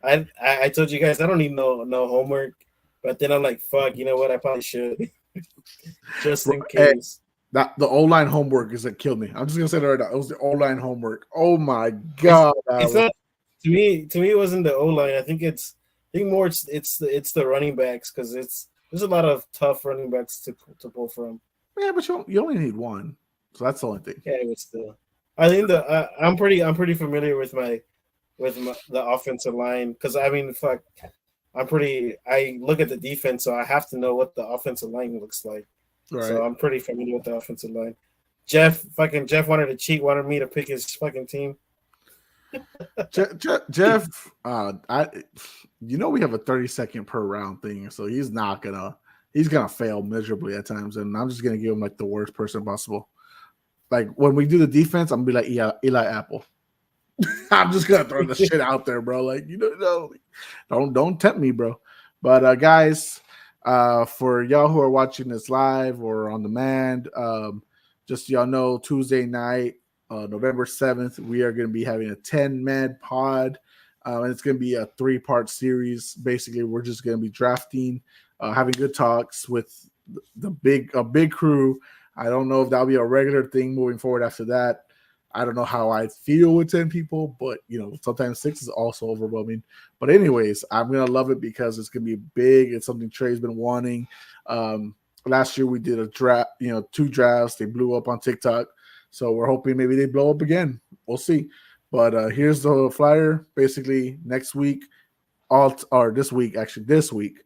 I told you guys I don't need no homework, but then I'm like, fuck, you know what? I probably should just in case. That the O-line homework is that killed me. I'm just gonna say that right now. It was the O-line homework. Oh my god! It's not to me. To me, it wasn't the O-line. I think more it's the running backs because there's a lot of tough running backs to pull from. Yeah, but you only need one, so that's the only thing. Yeah, but still, I think I'm pretty familiar with the offensive line because I mean, fuck, I look at the defense, so I have to know what the offensive line looks like. Right. So I'm pretty familiar with the offensive line. Jeff wanted to cheat, wanted me to pick his fucking team. Jeff, we have a 30-second per round thing, so he's gonna fail miserably at times, and I'm just gonna give him like the worst person possible. Like when we do the defense, I'm gonna be like Eli Apple. I'm just gonna throw the shit out there, bro. Like don't tempt me, bro. But guys. For y'all who are watching this live or on demand, just so y'all know, Tuesday night, November 7th, we are going to be having a 10-man pod, and it's going to be a 3-part series. Basically, we're just going to be drafting, having good talks with a big crew. I don't know if that'll be a regular thing moving forward after that. I don't know how I feel with 10 people, but sometimes 6 is also overwhelming. But anyways, I'm gonna love it because it's gonna be big. It's something Trey's been wanting. Last year we did a draft, 2 drafts. They blew up on TikTok, so we're hoping maybe they blow up again. We'll see. But here's the flyer. Basically, next week, this week,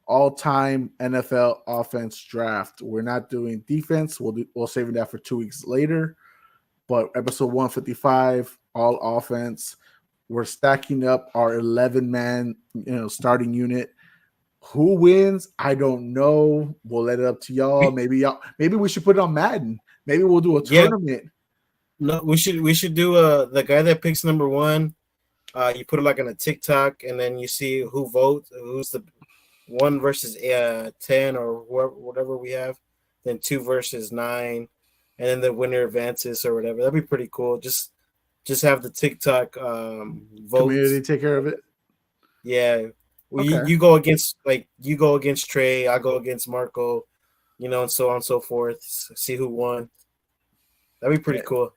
all-time NFL offense draft. We're not doing defense. We'll save that for 2 weeks later. But episode 155, all offense. We're stacking up our 11-man, starting unit. Who wins? I don't know. We'll let it up to y'all. Maybe we should put it on Madden. Maybe we'll do a tournament. No, we should do the guy that picks number 1. You put it like on a TikTok, and then you see who votes. Who's the 1 versus 10 or whatever we have. Then 2 versus 9. And then the winner advances or whatever. That'd be pretty cool. Just have the TikTok votes. Community take care of it. Yeah, you go against Trey. I go against Marco. And so on and so forth. See who won. That'd be pretty cool.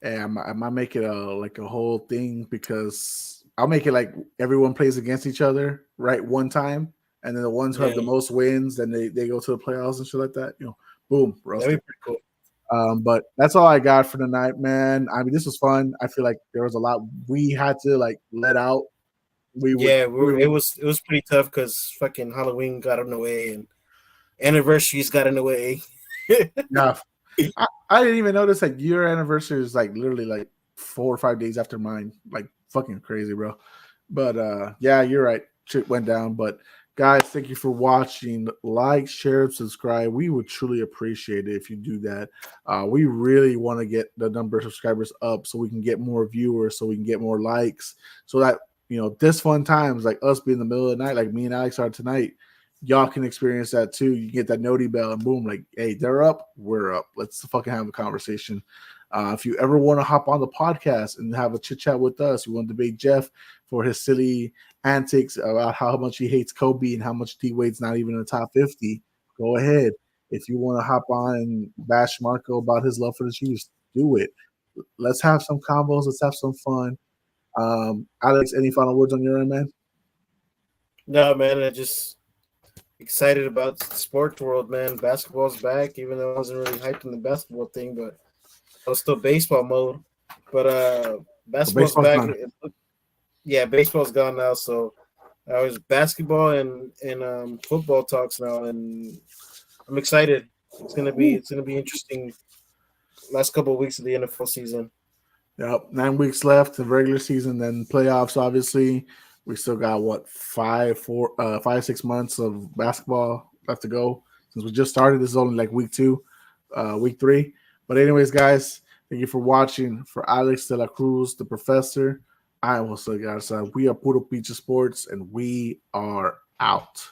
Yeah, I might make it a whole thing because I'll make it like everyone plays against each other right one time, and then the ones who have the most wins, then they go to the playoffs and shit like that. Boom, roasted. That'd be pretty cool. But that's all I got for tonight, man. I mean, this was fun. I feel like there was a lot we had to let out. It was pretty tough because fucking Halloween got in the way and anniversaries got in the way. Yeah, I didn't even notice that your anniversary is like literally like 4 or 5 days after mine. Like fucking crazy, bro. But yeah, you're right. Shit went down. But guys, thank you for watching. Like, share, subscribe. We would truly appreciate it if you do that. We really want to get the number of subscribers up so we can get more viewers, so we can get more likes, so that this fun times like us being in the middle of the night, like me and Alex are tonight, y'all can experience that too. You get that noti bell and boom, like, hey, they're up, we're up. Let's fucking have a conversation. If you ever want to hop on the podcast and have a chit chat with us, you want to debate Jeff for his silly antics about how much he hates Kobe and how much D Wade's not even in the top 50, go ahead. If you want to hop on and bash Marco about his love for the Chiefs, do it. Let's have some combos. Let's have some fun. Alex, any final words on your end, man? No, man, I just excited about the sports world, man. Basketball's back, even though I wasn't really hyped on the basketball thing, but I was still baseball mode. But So basketball's baseball's back. done. Yeah, baseball's gone now, so I was basketball and football talks now, and I'm excited. It's gonna be interesting. Last couple of weeks of the NFL season. Yep, 9 weeks left of regular season, then playoffs. Obviously, we still got what 5, 6 months of basketball left to go. Since we just started, this is only like week 2, week 3. But anyways, guys, thank you for watching. For Alex de la Cruz, the professor, I will say, guys, we are Puro Pizza Sports, and we are out.